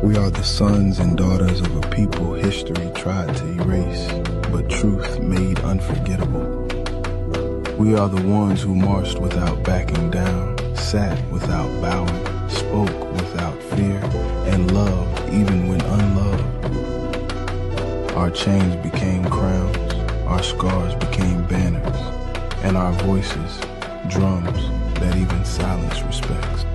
We are the sons and daughters of a people history tried to erase, but truth made unforgettable. We are the ones who marched without backing down, sat without bowing, spoke without fear, and loved even when unloved. Our chains became crowns, our scars became banners, and our voices, drums that even silence respects.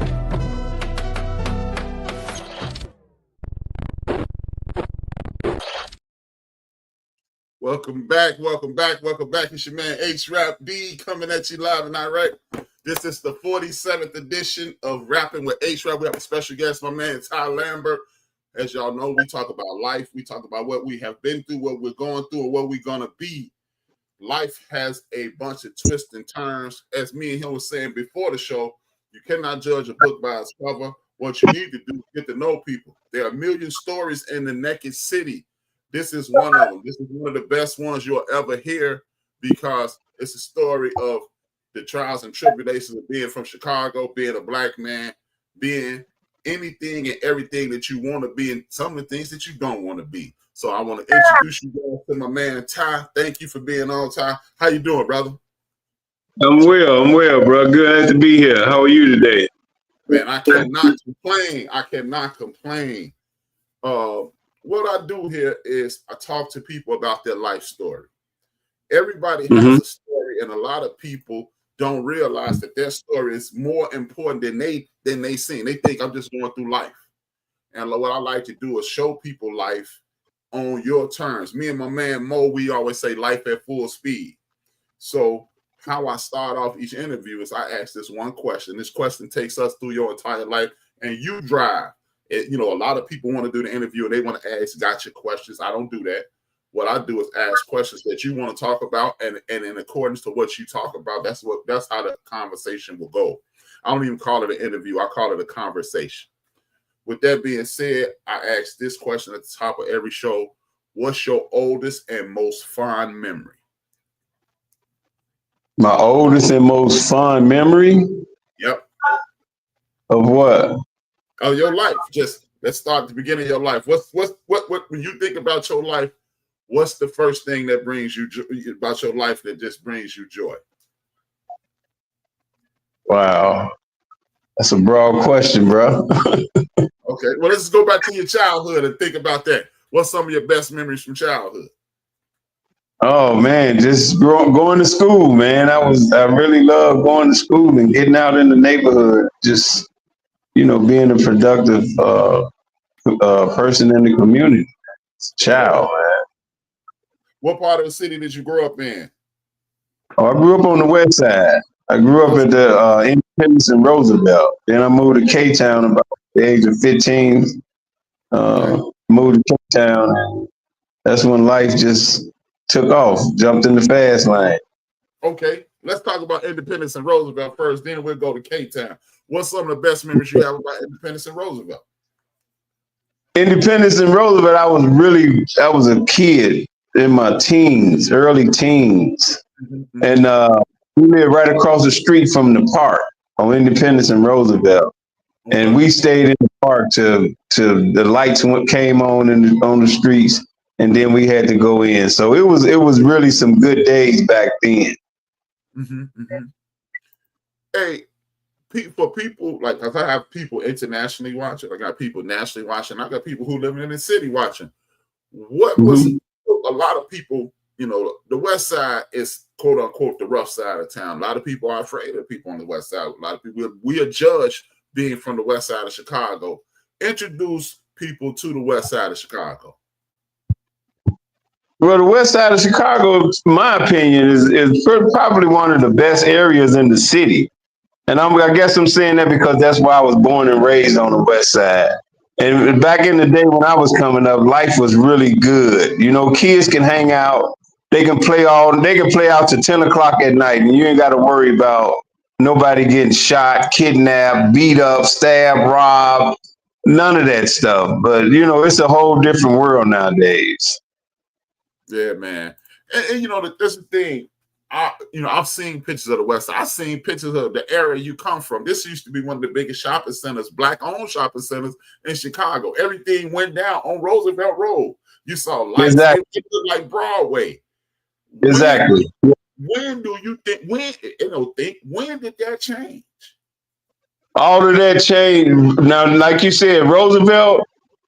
Welcome back, welcome back, welcome back. It's your man HRap D coming at you live and direct. This is the 47th edition of Rapping with HRap. We have a special guest, my man Ty Lambert. As y'all know, we talk about life. We talk about what we have been through, what we're going through, and what we're going to be. Life has a bunch of twists and turns. As me and him was saying before the show, you cannot judge a book by its cover. What you need to do is get to know people. There are a million stories in the naked city. This is one of them. This is one of the best ones you'll ever hear because it's a story of the trials and tribulations of being from Chicago, being a black man, being anything and everything that you want to be, and some of the things that you don't want to be. So I want to introduce you guys to my man Ty. Thank you for being on, Ty. How you doing, brother? I'm well, bro. Good to be here. How are you today? Man, I cannot complain. I cannot complain. What I do here is I talk to people about their life story. Everybody has a story, and a lot of people don't realize that their story is more important than they seem. They think I'm just going through life. And what I like to do is show people life on your terms. Me and my man Mo, we always say life at full speed. So how I start off each interview is I ask this one question. This question takes us through your entire life, and you drive. A lot of people want to do the interview and they want to ask gotcha questions. I don't do that. What I do is ask questions that you want to talk about, and in accordance to what you talk about, that's how the conversation will go. I don't even call it an interview. I call it a conversation. With that being said, I ask this question at the top of every show. What's your oldest and most fond memory? My oldest and most fond memory? Yep. Of what? Of your life. Just let's start at the beginning of your life. What when you think about your life, what's the first thing that brings you about your life that just brings you joy? Wow. That's a broad question, bro. Okay. Well, let's go back to your childhood and think about that. What's some of your best memories from childhood? Oh man, just going to school, man. I really loved going to school and getting out in the neighborhood. Just being a productive person in the community. Child, man. What part of the city did you grow up in? Oh, I grew up on the west side. I grew up at the Independence and Roosevelt. Then I moved to K-Town about the age of 15. Moved to K-Town, and that's when life just took off, jumped in the fast lane. Okay, let's talk about Independence and Roosevelt first, then we'll go to K-Town. What's some of the best memories you have about Independence and Roosevelt? Independence and Roosevelt, I was a kid in my teens, early teens. And we lived right across the street from the park on Independence and Roosevelt. And we stayed in the park till the lights came on on the streets, and then we had to go in. So it was really some good days back then. Hey, for people like, cause I have people internationally watching, I got people nationally watching, I got people who live in the city watching. What was a lot of people? The West Side is quote unquote the rough side of town. A lot of people are afraid of people on the West Side. A lot of people we are judged being from the West Side of Chicago. Introduce people to the West Side of Chicago. Well, the West Side of Chicago, in my opinion, is probably one of the best areas in the city. And I guess I'm saying that because that's why I was born and raised on the West Side. And back in the day when I was coming up, life was really good. Kids can hang out. They can play out to 10 o'clock at night, and you ain't got to worry about nobody getting shot, kidnapped, beat up, stabbed, robbed, none of that stuff. But, it's a whole different world nowadays. Yeah, man. And that's the thing. I've seen pictures of the West Side. I've seen pictures of the area you come from. This used to be one of the biggest shopping centers, black-owned shopping centers in Chicago. Everything went down on Roosevelt Road. You saw lights. Exactly. It looked like Broadway. Exactly. When do you think? When did that change? All of that changed. Now, like you said, Roosevelt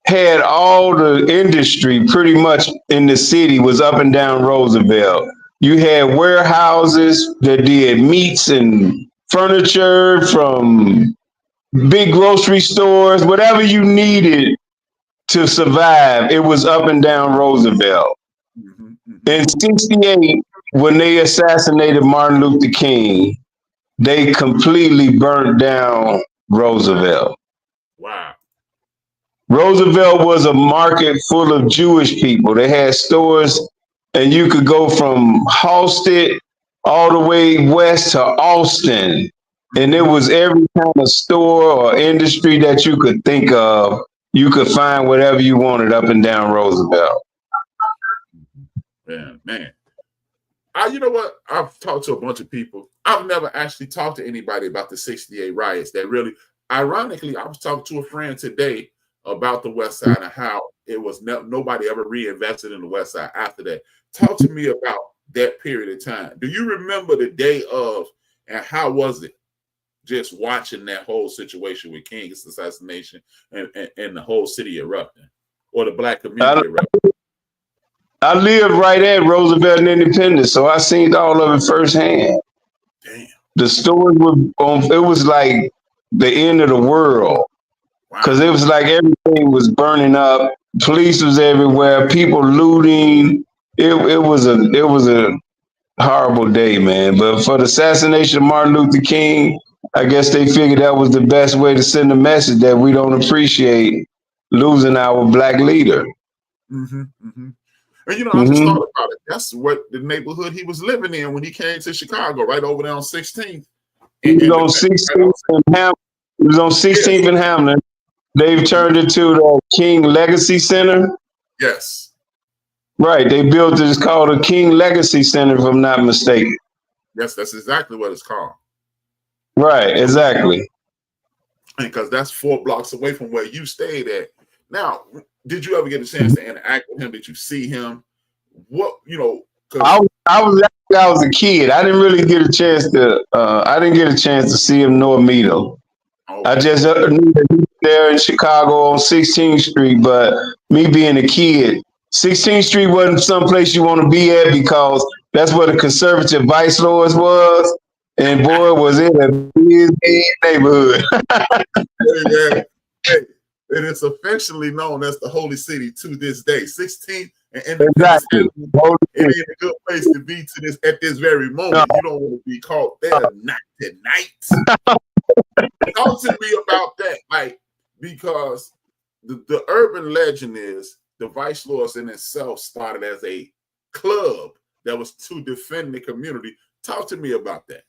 had all the industry pretty much in the city was up and down Roosevelt. You had warehouses that did meats and furniture from big grocery stores, whatever you needed to survive, it was up and down Roosevelt. In 68, when they assassinated Martin Luther King, they completely burnt down Roosevelt. Wow. Roosevelt was a market full of Jewish people. They had stores, and you could go from Halsted all the way west to Austin. And it was every kind of store or industry that you could think of. You could find whatever you wanted up and down Roosevelt. Man. You know what? I've talked to a bunch of people. I've never actually talked to anybody about the 68 riots. That really, ironically, I was talking to a friend today about the West Side and how it was nobody ever reinvested in the West Side after that. Talk to me about that period of time. Do you remember the day of, and how was it just watching that whole situation with King's assassination and the whole city erupting, or the black community erupting? I lived right at Roosevelt and Independence, so I seen all of it firsthand. Damn. The stores were it was like the end of the world. Because it was like everything was burning up. Police was everywhere. People looting. It was a horrible day, man. But for the assassination of Martin Luther King, I guess they figured that was the best way to send a message that we don't appreciate losing our black leader. And I just thought about it. That's what the neighborhood he was living in when he came to Chicago, right over there on 16th. He was on 16th and Hamlin. He was on 16th and Hamlin. They've turned it to the King Legacy Center. Yes. Right. They built it. It's called the King Legacy Center, if I'm not mistaken. Yes, that's exactly what it's called. Right. Exactly. Because that's 4 blocks away from where you stayed at. Now, did you ever get a chance to interact with him? Did you see him? What, I was a kid. I didn't really get a chance to. I didn't get a chance to see him nor meet him. Okay. I just knew that he was there in Chicago on 16th Street. But me being a kid, 16th Street wasn't someplace you want to be at because that's where the conservative vice lords was. And boy, was it a big neighborhood. Hey, and it's officially known as the Holy City to this day. 16th and Independence. Exactly. It ain't a good place to be at this very moment. No. You don't want to be caught there not tonight. Talk to me about that, because the urban legend is the Vice Lords in itself started as a club that was to defend the community. Talk to me about that.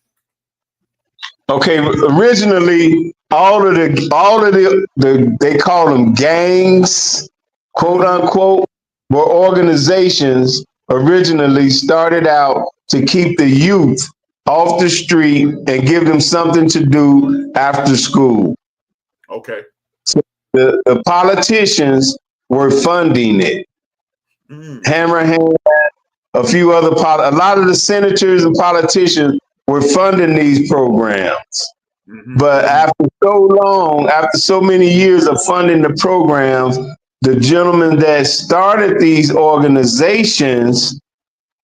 Okay, originally all of the they call them gangs, quote unquote, were organizations originally started out to keep the youth off the street and give them something to do after school. Okay. So the politicians were funding it. Hammerhand, a few other a lot of the senators and politicians were funding these programs. But after so many years of funding the programs, the gentlemen that started these organizations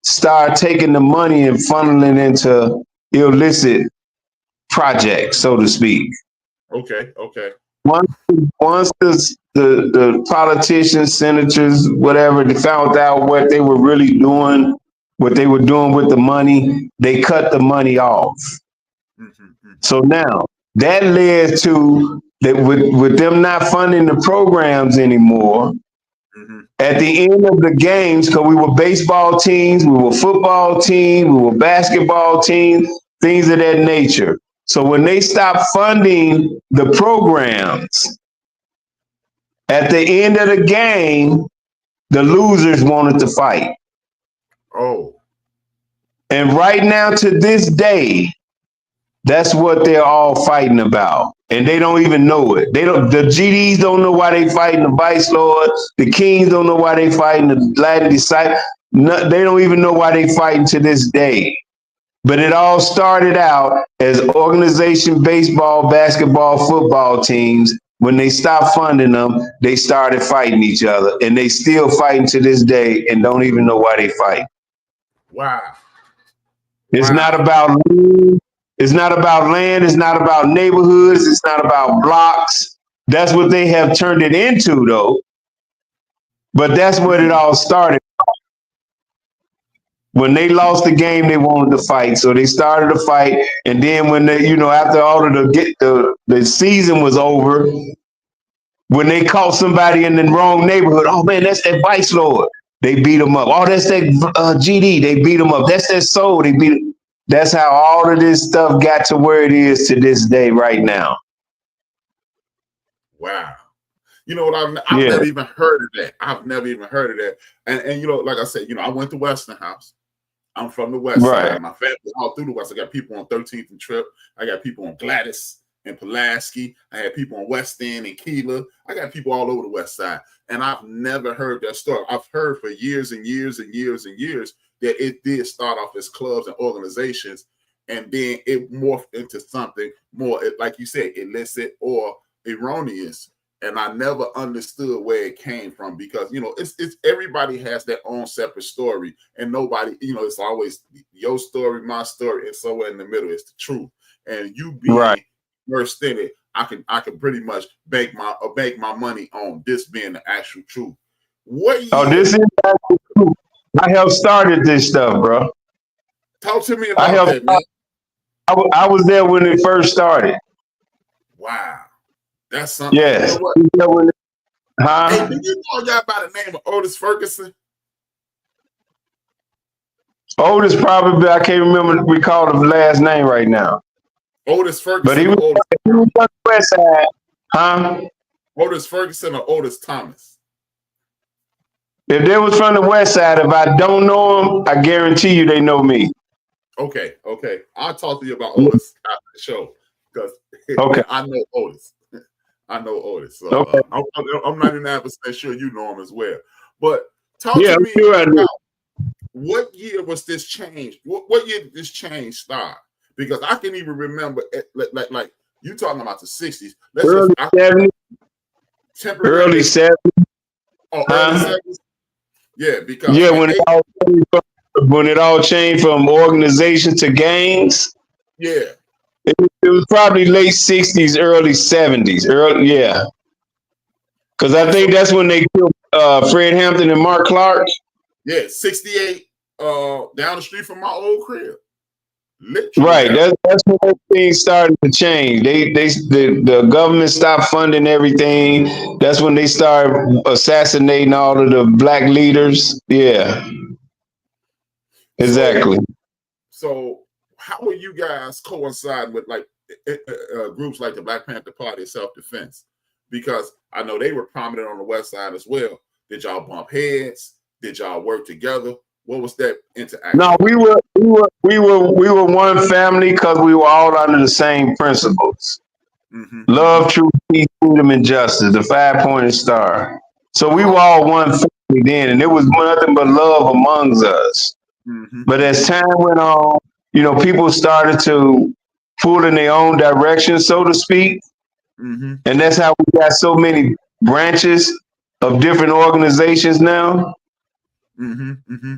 start taking the money and funneling into illicit projects, so to speak. Okay. Once the politicians, senators, whatever, they found out what they were really doing, what they were doing with the money, they cut the money off. So now that led to that with them not funding the programs anymore. At the end of the games, because we were baseball teams, we were football teams, we were basketball teams, things of that nature. So when they stopped funding the programs, at the end of the game, the losers wanted to fight. Oh. And right now to this day, that's what they're all fighting about. And they don't even know it. The GDs don't know why they fighting the Vice Lords. The Kings don't know why they fighting the Latin Disciples. No, they don't even know why they fighting to this day. But it all started out as organization baseball, basketball, football teams. When they stopped funding them, they started fighting each other. And they still fighting to this day and don't even know why they fight. Wow. It's not about land. It's not about land. It's not about neighborhoods. It's not about blocks. That's what they have turned it into, though. But that's what it all started. When they lost the game, they wanted to fight, so they started a fight. And then when they, after all of the season was over, when they caught somebody in the wrong neighborhood, oh man, that's that Vice Lord. They beat them up. Oh, that's that GD. They beat them up. That's that Soul. They beat. That's how all of this stuff got to where it is to this day right now. Wow. You know what? I've never even heard of that. I've never even heard of that. And like I said, I went to Westinghouse. I'm from the West Side. My family all through the West. I got people on 13th and Trip. I got people on Gladys and Pulaski. I had people on West End and Keeler. I got people all over the West Side. And I've never heard that story. I've heard for years and years and years and years that it did start off as clubs and organizations, and then it morphed into something more, like you said, illicit or erroneous. And I never understood where it came from because, it's everybody has their own separate story, and nobody, it's always your story, my story, and somewhere in the middle is the truth. And you being immersed in it, I can pretty much bank my money on this being the actual truth. This is actual truth. I helped started this stuff, bro. Talk to me about that, man. I was there when it first started. Wow. That's something. Yes. You know what? Hey, did you know a guy by the name of Otis Ferguson? Otis probably, I can't recall the last name right now. Otis Ferguson. But he was on the West Side. Otis Ferguson or Otis Thomas? If they was from the West Side, if I don't know them, I guarantee you they know me. Okay. I'll talk to you about Otis after the show because I know Otis. I know Otis. So I'm 99% sure you know him as well. But talk to me about what year was this change? What year did this change start? Because I can even remember like you talking about the 60s. Early 70s. Early 70s. Oh, early 70s? Yeah, because when it all changed from organization to gangs. Yeah. It was probably late 60s, early 70s. Because I think that's when they killed Fred Hampton and Mark Clark. Yeah, 68 down the street from my old crib. Literally. Right. That's when things started to change. The government stopped funding everything. That's when they started assassinating all of the black leaders. Yeah. Exactly. So how will you guys coincide with groups like the Black Panther Party of Self-Defense? Because I know they were prominent on the West Side as well. Did y'all bump heads? Did y'all work together? What was that interaction? No, we were one family because we were all under the same principles. Mm-hmm. Love, truth, peace, freedom, and justice, the 5-pointed star. So we were all one family then, and there was nothing but love amongst us. Mm-hmm. But as time went on, people started to pull in their own direction, so to speak. Mm-hmm. And that's how we got so many branches of different organizations now. Mm-hmm. Mm-hmm.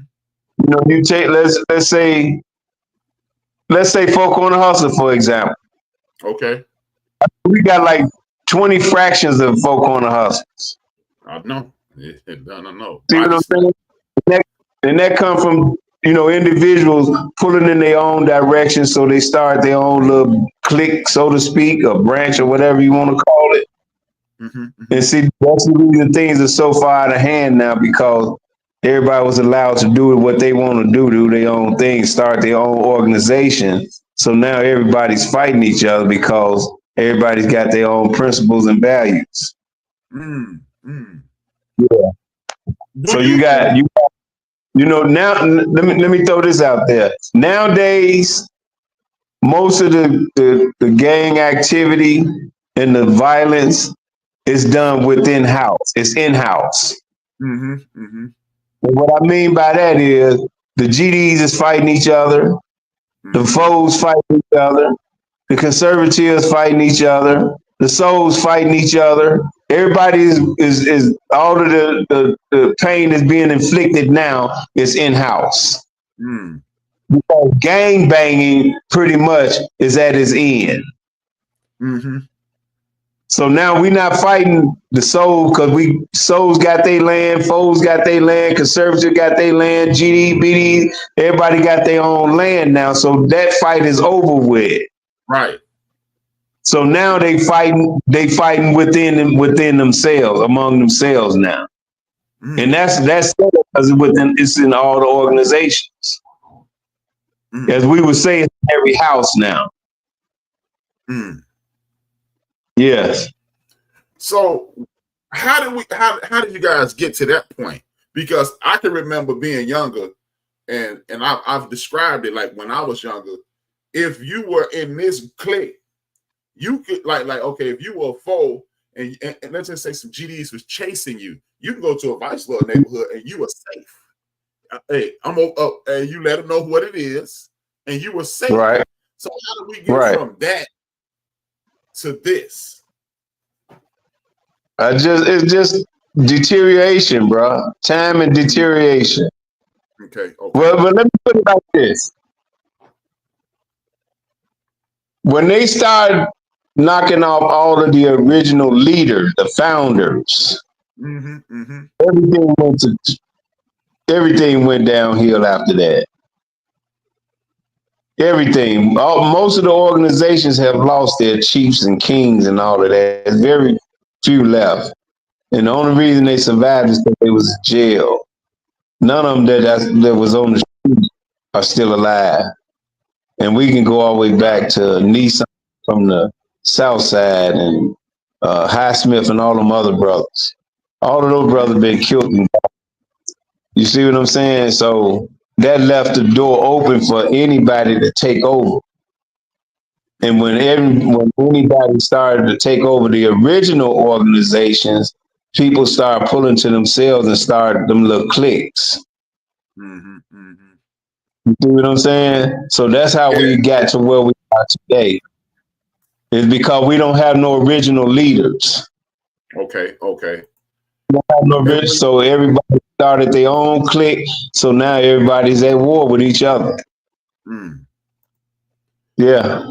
You take let's say Folk on the Hustle, for example. Okay. We got like 20 fractions of Folk on the Hustle. I know. No. See what I'm saying? And that come from individuals pulling in their own direction, so they start their own little clique, so to speak, a branch or whatever you want to call it. Mm-hmm, mm-hmm. And see, that's the reason things are so far out of hand now, because everybody was allowed to do what they want to do their own thing, start their own organization. So now everybody's fighting each other because everybody's got their own principles and values. Yeah. So you got You know, now let me throw this out there. Nowadays, most of the gang activity and the violence is done within house. It's in house. Mm-hmm. Mm-hmm. And what I mean by that is the GDs is fighting each other, the foes fighting each other, the conservatives fighting each other, the souls fighting each other. Everybody is all of the pain is being inflicted now is in house. Mm. Because gang banging pretty much is at its end. Mm-hmm. So now we're not fighting the soul because souls got their land, foes got their land, conservatives got their land, GD, BD, everybody got their own land now. So that fight is over with. Right. So now they fighting within themselves, among themselves now. Mm. And that's because it's in all the organizations. Mm. As we would say, it's in every house now. Mm. Yes. So how did you guys get to that point? Because I can remember being younger, and I've described it like when I was younger. If you were in this clique, you could like okay, if you were a foe and let's just say some GDs was chasing you, you can go to a Vice Lord neighborhood and you were safe. Hey, and you let them know what it is, and you were safe. Right. So how do we get from that to this? It's just deterioration, bro. Time and deterioration. Okay. Well, but let me put it like this. When they started knocking off all of the original leaders, the founders, everything went downhill after that. Everything. Most of the organizations have lost their chiefs and kings and all of that. There's very few left. And the only reason they survived is because they was in jail. None of them that was on the street are still alive. And we can go all the way back to Nissan from the South Side and Highsmith and all them other brothers. All of those brothers been killed. You see what I'm saying? So that left the door open for anybody to take over. And when anybody started to take over the original organizations, people started pulling to themselves and started them little cliques. You see what I'm saying? So that's how we got to where we are today. It's because we don't have no original leaders. Okay. We don't have no so everybody started their own clique. So now everybody's at war with each other. Yeah.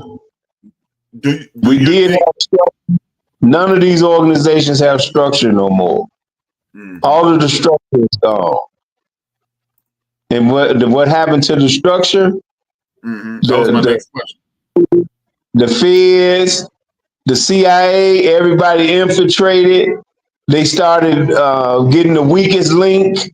None of these organizations have structure no more. All of the structure is gone. And what happened to the structure? That was my next question. The feds, the CIA, everybody infiltrated. They started getting the weakest link,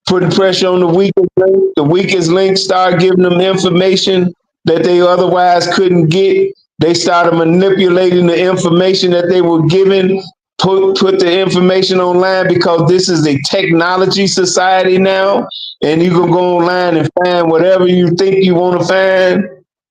putting pressure on the weakest link. The weakest link started giving them information that they otherwise couldn't get. They started manipulating the information that they were given, put the information online because this is a technology society now, and you can go online and find whatever you think you want to find.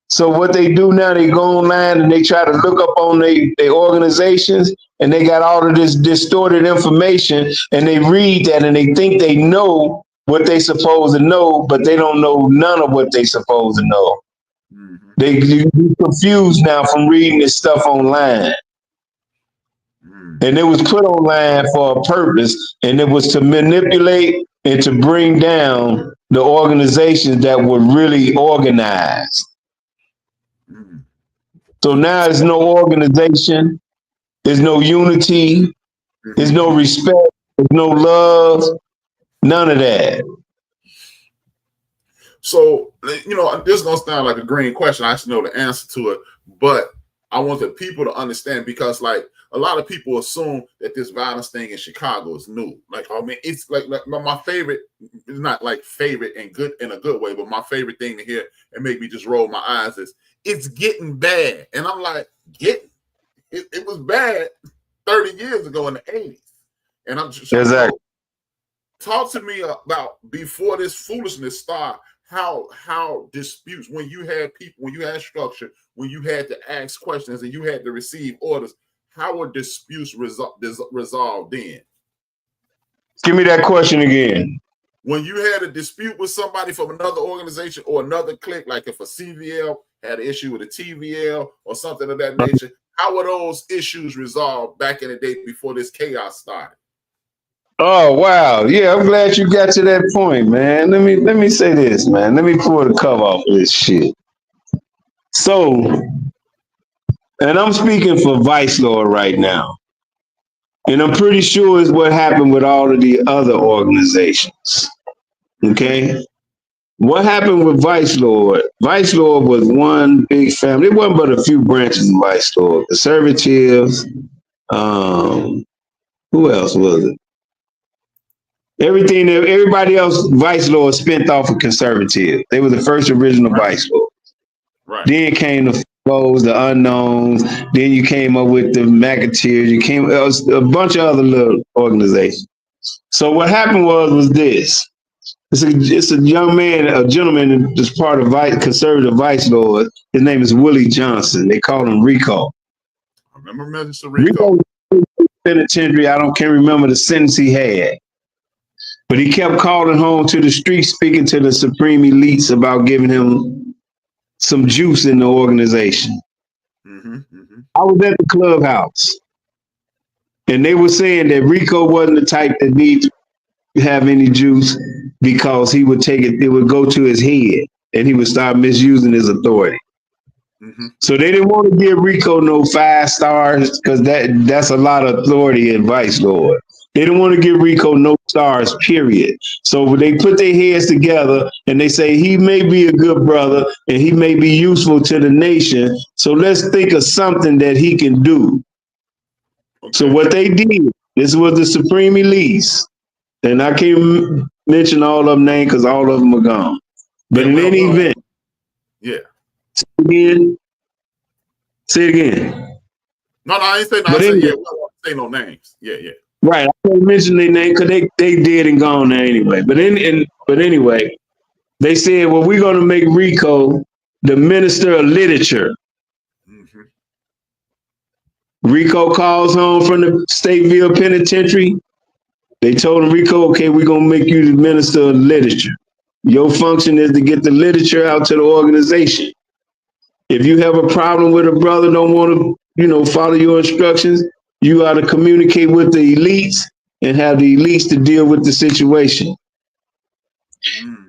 So what they do now, they go online and they try to look up on their organizations, and they got all of this distorted information, and they read that and they think they know what they supposed to know, but they don't know none of what they supposed to know. You confused now from reading this stuff online. And it was put online for a purpose, and it was to manipulate and to bring down the organizations that were really organized. So now there's no organization, there's no unity, there's no respect, there's no love, none of that. So, this is going to sound like a green question. I should know the answer to it, but I want the people to understand, because like a lot of people assume that this violence thing in Chicago is new. Like, I mean, it's like my favorite, it's not like favorite and good in a good way, but my favorite thing to hear and make me just roll my eyes is it's getting bad. And I'm like, it was bad 30 years ago in the 80s. And I'm just exactly. talk to me about before this foolishness started. How disputes, when you had people, when you had structure, when you had to ask questions and you had to receive orders, how were disputes resolved then? Give me that question again. When you had a dispute with somebody from another organization or another clique, like if a CVL had an issue with a TVL or something of that nature, how were those issues resolved back in the day before this chaos started? Oh wow, yeah, I'm glad you got to that point, man. Let me say this, man. Let me pull the cover off of this shit. So, and I'm speaking for Vice Lord right now, and I'm pretty sure it's what happened with all of the other organizations. Okay, what happened with Vice Lord? Vice Lord was one big family. It wasn't but a few branches of Vice Lord. Conservatives. Who else was it? Everybody else, Vice Lord spent off of conservative. They were the first original Vice Lord. Right. Then came the foes, the unknowns. Then you came up with the McAteers. It was a bunch of other little organizations. So what happened was this. It's a young man, a gentleman that's part of conservative Vice Lord. His name is Willie Johnson. They call him Rico. I remember Mr. Rico. Penitentiary. Can't remember the sentence he had. But he kept calling home to the streets, speaking to the supreme elites about giving him some juice in the organization. I was at the clubhouse, and they were saying that Rico wasn't the type that needs to have any juice because he would take it, it would go to his head, and he would start misusing his authority. So they didn't want to give Rico no 5 stars because that's a lot of authority and Vice Lord. They didn't want to give Rico no stars, period. So they put their heads together and they say he may be a good brother and he may be useful to the nation. So let's think of something that he can do. Okay. So what they did, this was the Supreme Elites. And I can't mention all of them names because all of them are gone. But in any event, Say it again. No, I ain't saying no. I said, we won't say no names. Yeah. Right. I can't mention their name because they dead and gone now anyway. But anyway, they said, well, we're going to make Rico the Minister of Literature. Rico calls home from the Stateville Penitentiary. They told him, Rico, okay, we're going to make you the Minister of Literature. Your function is to get the literature out to the organization. If you have a problem with a brother, don't want to, follow your instructions, you ought to communicate with the elites and have the elites to deal with the situation.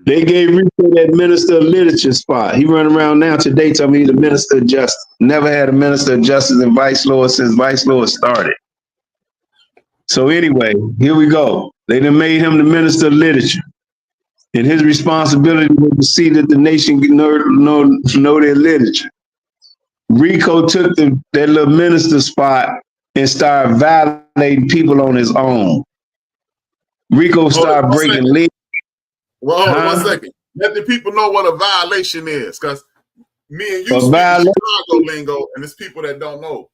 They gave Rico that Minister of Literature spot. He run around now today telling me he's the Minister of Justice. Never had a Minister of Justice in Vice Lord since Vice Lord started. So anyway, here we go. They done made him the Minister of Literature. And his responsibility was to see that the nation can know their literature. Rico took that little minister spot and started violating people on his own. Rico started breaking legs. Well, hold on 1 second. Let the people know what a violation is, because me and you speak Chicago lingo, and there's people that don't know.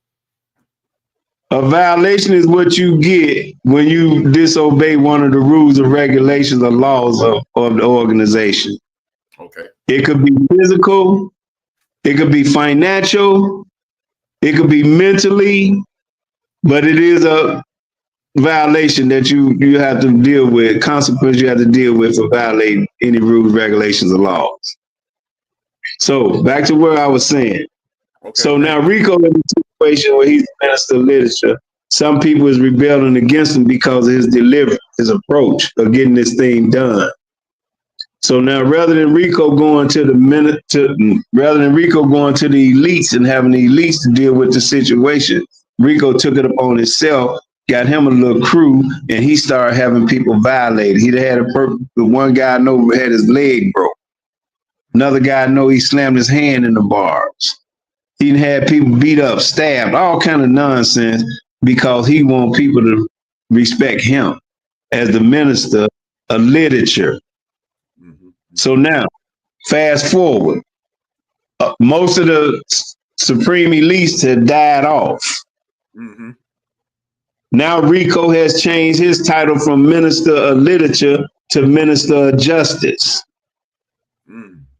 A violation is what you get when you disobey one of the rules and regulations or laws of the organization. Okay. It could be physical, it could be financial, it could be mentally, but it is a violation that you have to deal with, consequence you have to deal with for violating any rules, regulations, or laws. So back to where I was saying. Okay, so now Rico in a situation where he's the Minister of Literature, some people is rebelling against him because of his delivery, his approach of getting this thing done. So now rather than Rico going to the elites and having the elites to deal with the situation, Rico took it upon himself, got him a little crew, and he started having people violated. He had one guy I know had his leg broke. Another guy I know he slammed his hand in the bars. He had people beat up, stabbed, all kind of nonsense because he want people to respect him as the Minister of Literature. So now, fast forward, most of the supreme elites had died off. Now Rico has changed his title from Minister of Literature to Minister of Justice.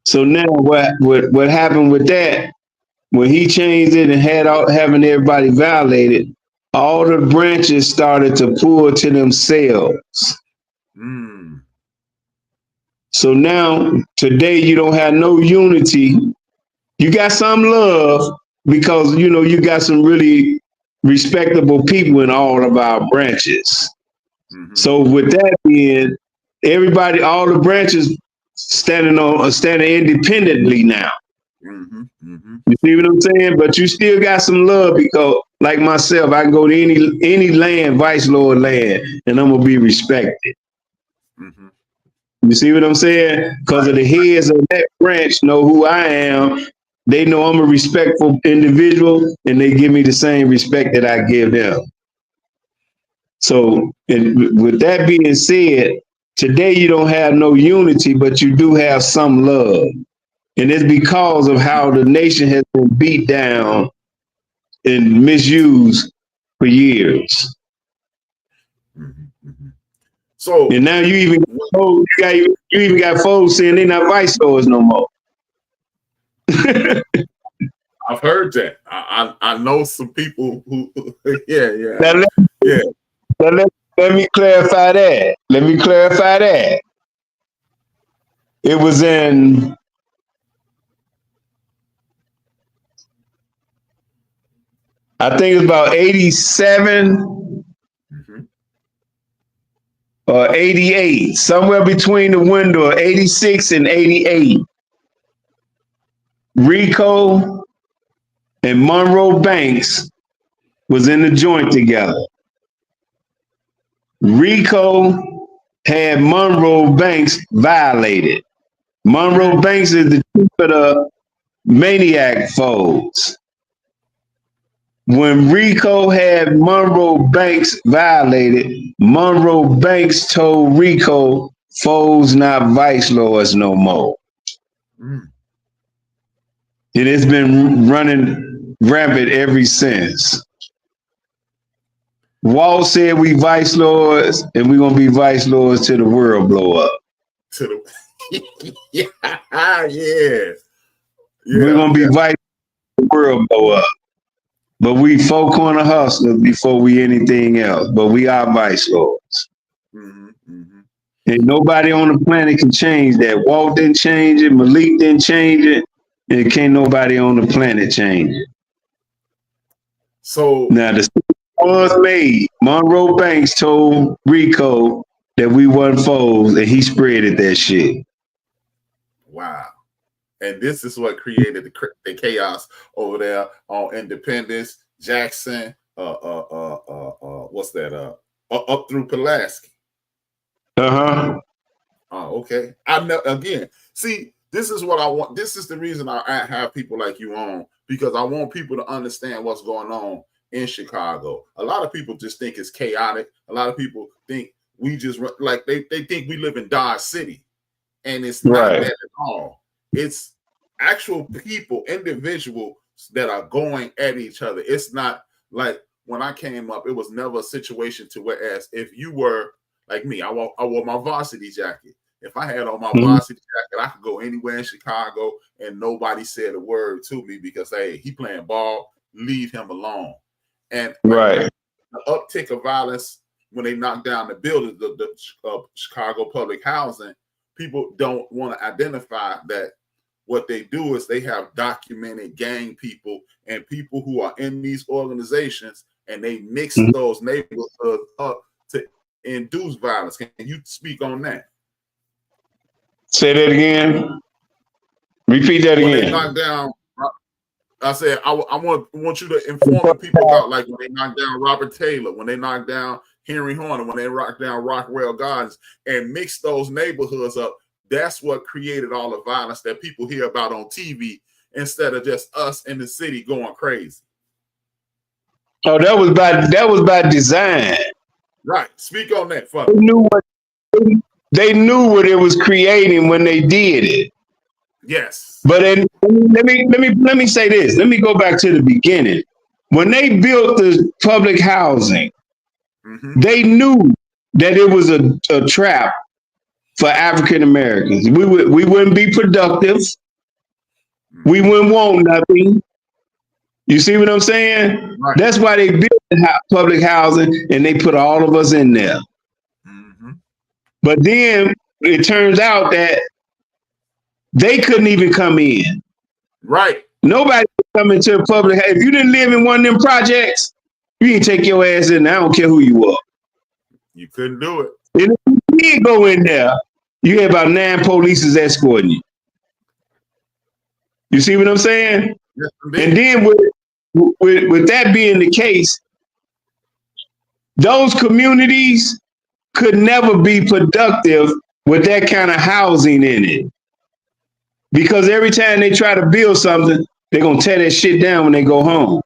So now what happened with that, when he changed it and had having everybody violated, all the branches started to pull to themselves. So now today you don't have no unity. You got some love because you got some really respectable people in all of our branches. So with that being, everybody, all the branches standing independently now. You see what I'm saying? But you still got some love because, like myself, I can go to any land, vice lord land, and I'm gonna be respected. You see what I'm saying? Because of the heads of that branch know who I am. They know I'm a respectful individual, and they give me the same respect that I give them. So, with that being said, today you don't have no unity, but you do have some love. And it's because of how the nation has been beat down and misused for years. So, and now you even got folks saying they're not vice lords no more. I've heard that. I know some people who, yeah. Let me clarify that. It was in I think it's about 87 or 88, somewhere between the window of 86 and 88. Rico and Monroe Banks was in the joint together. Rico had Monroe Banks violated. Monroe Banks is the chief of the maniac foes. When Rico had Monroe Banks violated, Monroe Banks told Rico, foes not vice lords no more. It has been running rampant ever since. Walt said we vice lords, and we're gonna be vice lords till the world blow up. Yeah. We're gonna be vice till the world blow up. But we four corner hustlers before we anything else. But we are vice lords. And nobody on the planet can change that. Walt didn't change it. Malik didn't change it. And can't nobody on the planet change it. So now the was made. Monroe Banks told Rico that we wasn't foes, and he spreaded that shit. Wow. And this is what created the chaos over there on Independence, Jackson, what's that? Up through Pulaski. Oh, okay. I know. Again, see, this is what I want. This is the reason I have people like you on, because I want people to understand what's going on in Chicago. A lot of people just think it's chaotic. A lot of people think we just like they think we live in Dodge City, and it's not that at all. It's actual people, individuals that are going at each other. It's not like when I came up, it was never a situation to whereas if you were like me, I wore my varsity jacket. If I had on my varsity jacket, I could go anywhere in Chicago and nobody said a word to me because, hey, he playing ball, leave him alone. And the uptick of violence when they knock down the buildings, the Chicago public housing, people don't want to identify that what they do is they have documented gang people and people who are in these organizations, and they mix those neighborhoods up to induce violence. Can you speak on that? Say that again. Repeat that again. When they knock down, I said I want you to inform the people about like when they knock down Robert Taylor, when they knock down Henry Horner, when they knock down Rockwell Gardens, and mix those neighborhoods up. That's what created all the violence that people hear about on TV instead of just us in the city going crazy. Oh, that was by design. Right. Speak on that for me. They knew what it was creating when they did it. Yes. But then, let me say this. Let me go back to the beginning. When they built the public housing, They knew that it was a trap for African Americans. We wouldn't be productive. We wouldn't want nothing. You see what I'm saying? Right. That's why they built public housing and they put all of us in there. But then it turns out that they couldn't even come in. Right. Nobody could come into the public. If you didn't live in one of them projects, you didn't take your ass in there. I don't care who you are. You couldn't do it. And if you did go in there, you had about 9 police escorting you. You see what I'm saying? Yes, and then with that being the case, those communities could never be productive with that kind of housing in it. Because every time they try to build something, they're going to tear that shit down when they go home.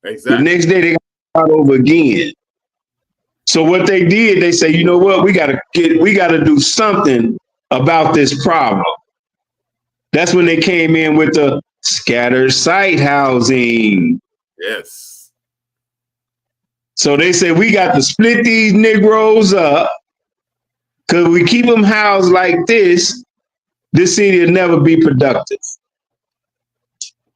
Exactly. The next day, they got to start over again. So what they did, they say, you know what, we got to do something about this problem. That's when they came in with the scattered site housing. Yes. So they said, we got to split these Negroes up, because we keep them housed like this city will never be productive.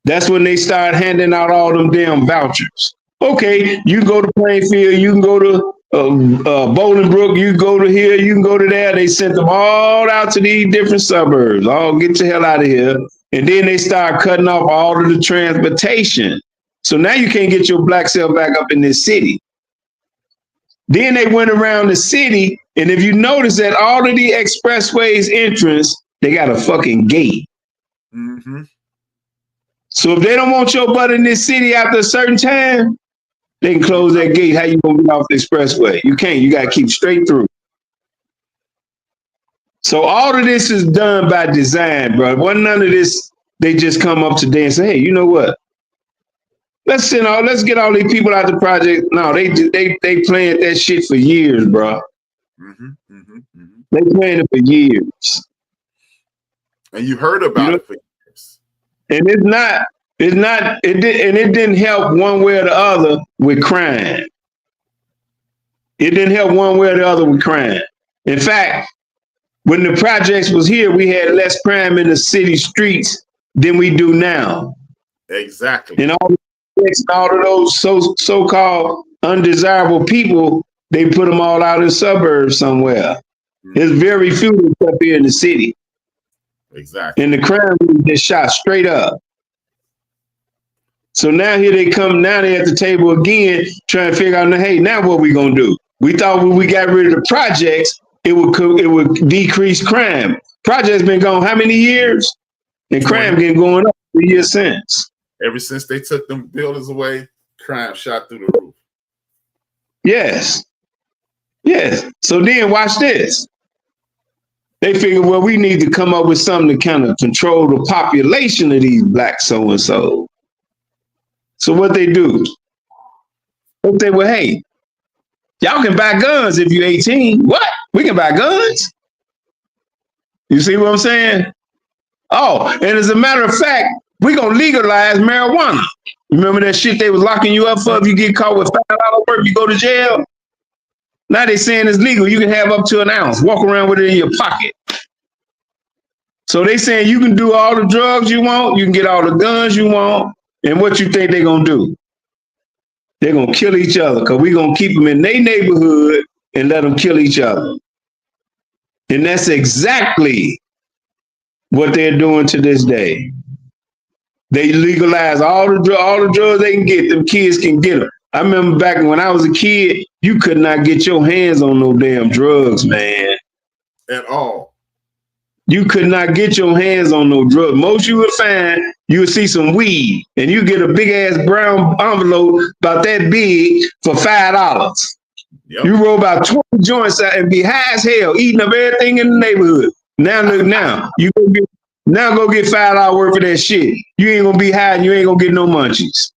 That's when they start handing out all them damn vouchers. Okay, you can go to Plainfield, you can go to Bolingbrook, you can go to here, you can go to there. They sent them all out to these different suburbs. Oh, get the hell out of here. And then they start cutting off all of the transportation. So now you can't get your black self back up in this city. Then they went around the city, and if you notice that all of the expressways entrance, they got a fucking gate. So if they don't want your butt in this city after a certain time, they can close that gate. How you gonna get off the expressway? You can't. You gotta keep straight through. So all of this is done by design, bro. Wasn't none of this. They just come up today and say, "Hey, you know what? Let's get all these people out the project." No, they planned that shit for years, bro. They planned it for years. And you heard about it for years. And it didn't help one way or the other with crime. It didn't help one way or the other with crime. In fact, when the projects was here, we had less crime in the city streets than we do now. Exactly. And all of those so-called undesirable people, they put them all out in the suburbs somewhere. There's very few up here in the city. Exactly. And the crime was just shot straight up. So now here they come. Now they at the table again, trying to figure out, hey, now what we gonna do? We thought when we got rid of the projects, it would decrease crime. Projects been gone how many years? And crime been going up the year since. Ever since they took them buildings away, crime shot through the roof. Yes. So then watch this. They figured, well, we need to come up with something to kind of control the population of these black so-and-so. So what they do? They say, well, hey, y'all can buy guns if you're 18. What? We can buy guns? You see what I'm saying? Oh, and as a matter of fact, we're going to legalize marijuana. Remember that shit they was locking you up for if you get caught with $5 worth, you go to jail? Now they saying it's legal. You can have up to an ounce. Walk around with it in your pocket. So they saying you can do all the drugs you want. You can get all the guns you want. And what you think they're going to do? They're going to kill each other because we're going to keep them in their neighborhood and let them kill each other. And that's exactly what they're doing to this day. They legalize all the drugs they can get. Them kids can get them. I remember back when I was a kid, you could not get your hands on no damn drugs, man. At all. You could not get your hands on no drugs. Most you would find, you would see some weed, and you get a big ass brown envelope about that big for $5. Yep. You roll about 20 joints out and be high as hell, eating up everything in the neighborhood. Now you go get $5 worth of that shit. You ain't gonna be high and you ain't gonna get no munchies.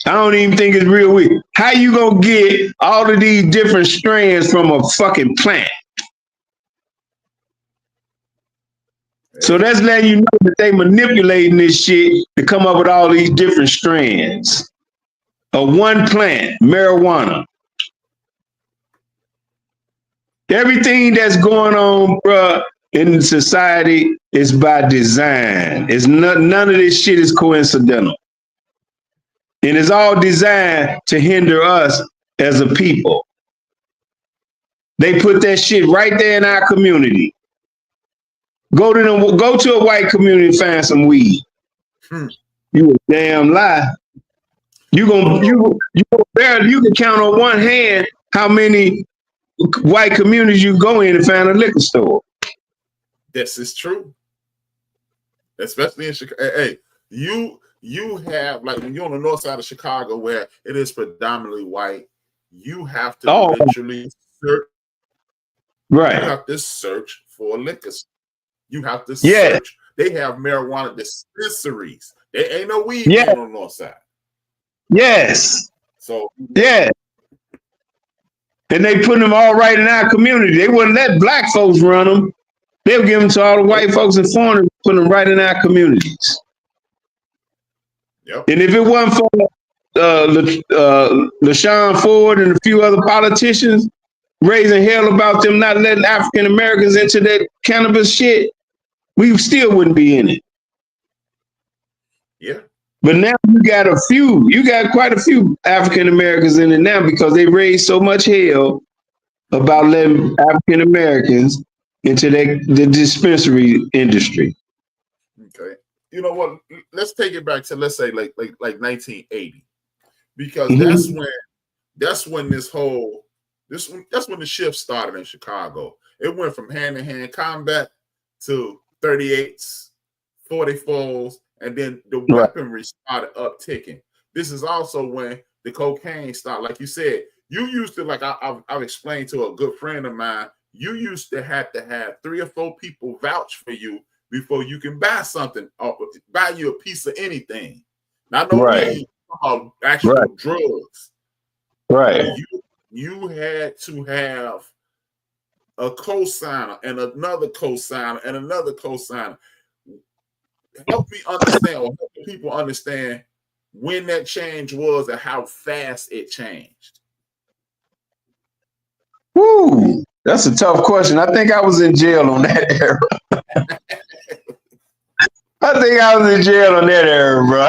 I don't even think it's real weird. How you gonna get all of these different strands from a fucking plant? So that's letting you know that they manipulating this shit to come up with all these different strands. of one plant, marijuana. Everything that's going on, bruh, in society is by design. It's none of this shit is coincidental. And it's all designed to hinder us as a people. They put that shit right there in our community. Go to a white community and find some weed. You a damn lie. You can count on one hand how many white communities you go in and find a liquor store. This is true. Especially in Chicago. Hey, you have, like, when you're on the north side of Chicago where it is predominantly white, you have to literally search. Right. You have to search for liquor. You have to search. They have marijuana dispensaries. There ain't no weed on the north side. Yes. So yeah. And they put them all right in our community. They wouldn't let black folks run them. They'll give them to all the white folks and foreigners, put them right in our communities. Yep. And if it wasn't for LaShawn Ford and a few other politicians raising hell about them not letting African Americans into that cannabis shit, we still wouldn't be in it. Yeah. But now you got quite a few African Americans in it now because they raised so much hell about letting African Americans into the dispensary industry. Okay. You know what? Let's take it back to, let's say, like 1980, because that's when the shift started in Chicago. It went from hand-to-hand combat to 38s, 44s, and then the weaponry started upticking. This is also when the cocaine started. Like you said, you used to, like I've explained to a good friend of mine, you used to have 3 or 4 people vouch for you before you can buy something, or buy you a piece of anything. Not no weed, actual drugs. Right. You had to have a cosigner and another cosigner and another cosigner. Help me understand, or help people understand when that change was and how fast it changed. Woo, that's a tough question. I think I was in jail on that era. I think I was in jail on that era, bro.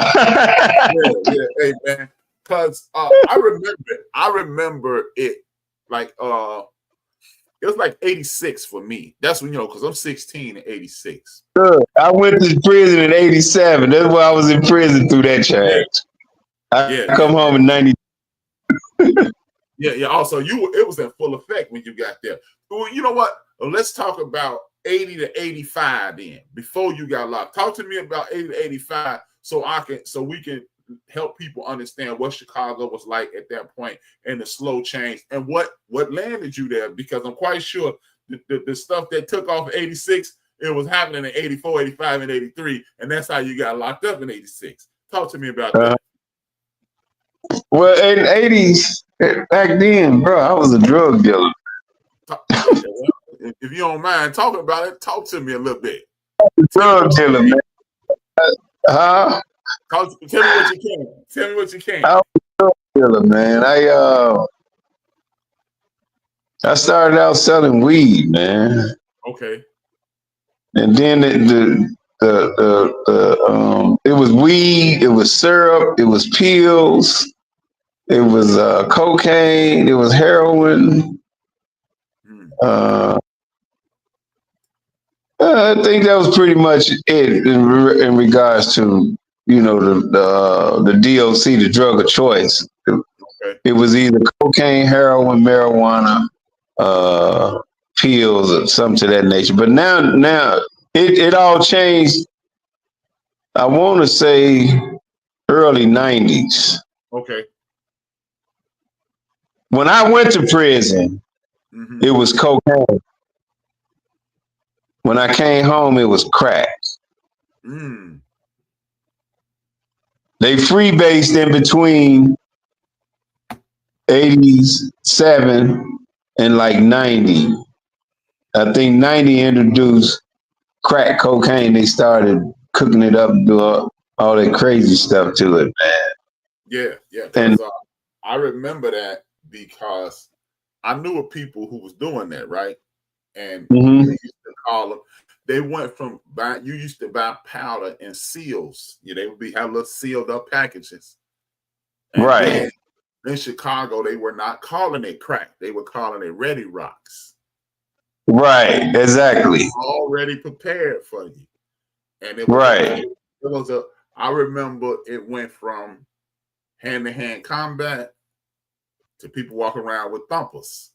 yeah, hey man, because I remember it like it was like 86 for me. That's when, because I'm 16 in 86. Sure. I went to prison in 87. That's why I was in prison through that change. I come home in 90. Yeah. Also, it was in full effect when you got there. Well, you know what? Let's talk about 80 to 85 then, before you got locked. Talk to me about 80 to 85 so we can help people understand what Chicago was like at that point and the slow change and what landed you there, because I'm quite sure the stuff that took off in 86, it was happening in 84, 85, and 83, and that's how you got locked up in 86. Talk to me about that. Well, in the 80s, back then, bro, I was a drug dealer. If you don't mind talking about it, talk to me a little bit. Drug dealer, man. Huh? Tell me what you can. Tell me what you can. I was a drug dealer, man. I started out selling weed, man. Okay. And then it was weed, it was syrup, it was pills, it was cocaine, it was heroin. I think that was pretty much it in regards to, the DOC, the drug of choice. It was either cocaine, heroin, marijuana, pills, or something to that nature. But now it all changed. I want to say early 90s. Okay. When I went to prison, it was cocaine. When I came home, it was crack. They freebased in between 87 and like 90. I think 90 introduced crack cocaine. They started cooking it up, do all that crazy stuff to it, man. Yeah. And I remember that because I knew of people who was doing that, right? And we used to call them. They went from you used to buy powder in seals. They would have little sealed up packages. And right. then in Chicago, they were not calling it crack. They were calling it Ready Rocks. Right, exactly. Already prepared for you. And it was I remember it went from hand-to-hand combat to people walking around with thumpers.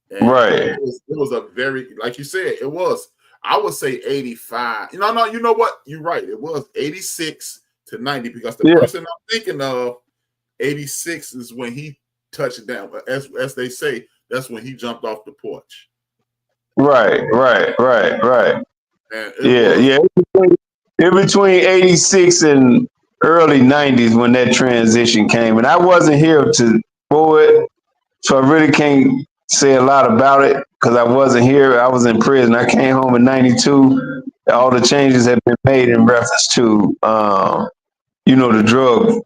And it was a very, like you said, it was, I would say 85. You know what? You're right. It was 86 to 90 because the person I'm thinking of, 86 is when he touched down. But as they say, that's when he jumped off the porch. Right. And In between 86 and early 90s when that transition came. And I wasn't here for it, so I really can't say a lot about it because I wasn't here. I was in prison. I came home in 92. All the changes have been made in reference to, the drug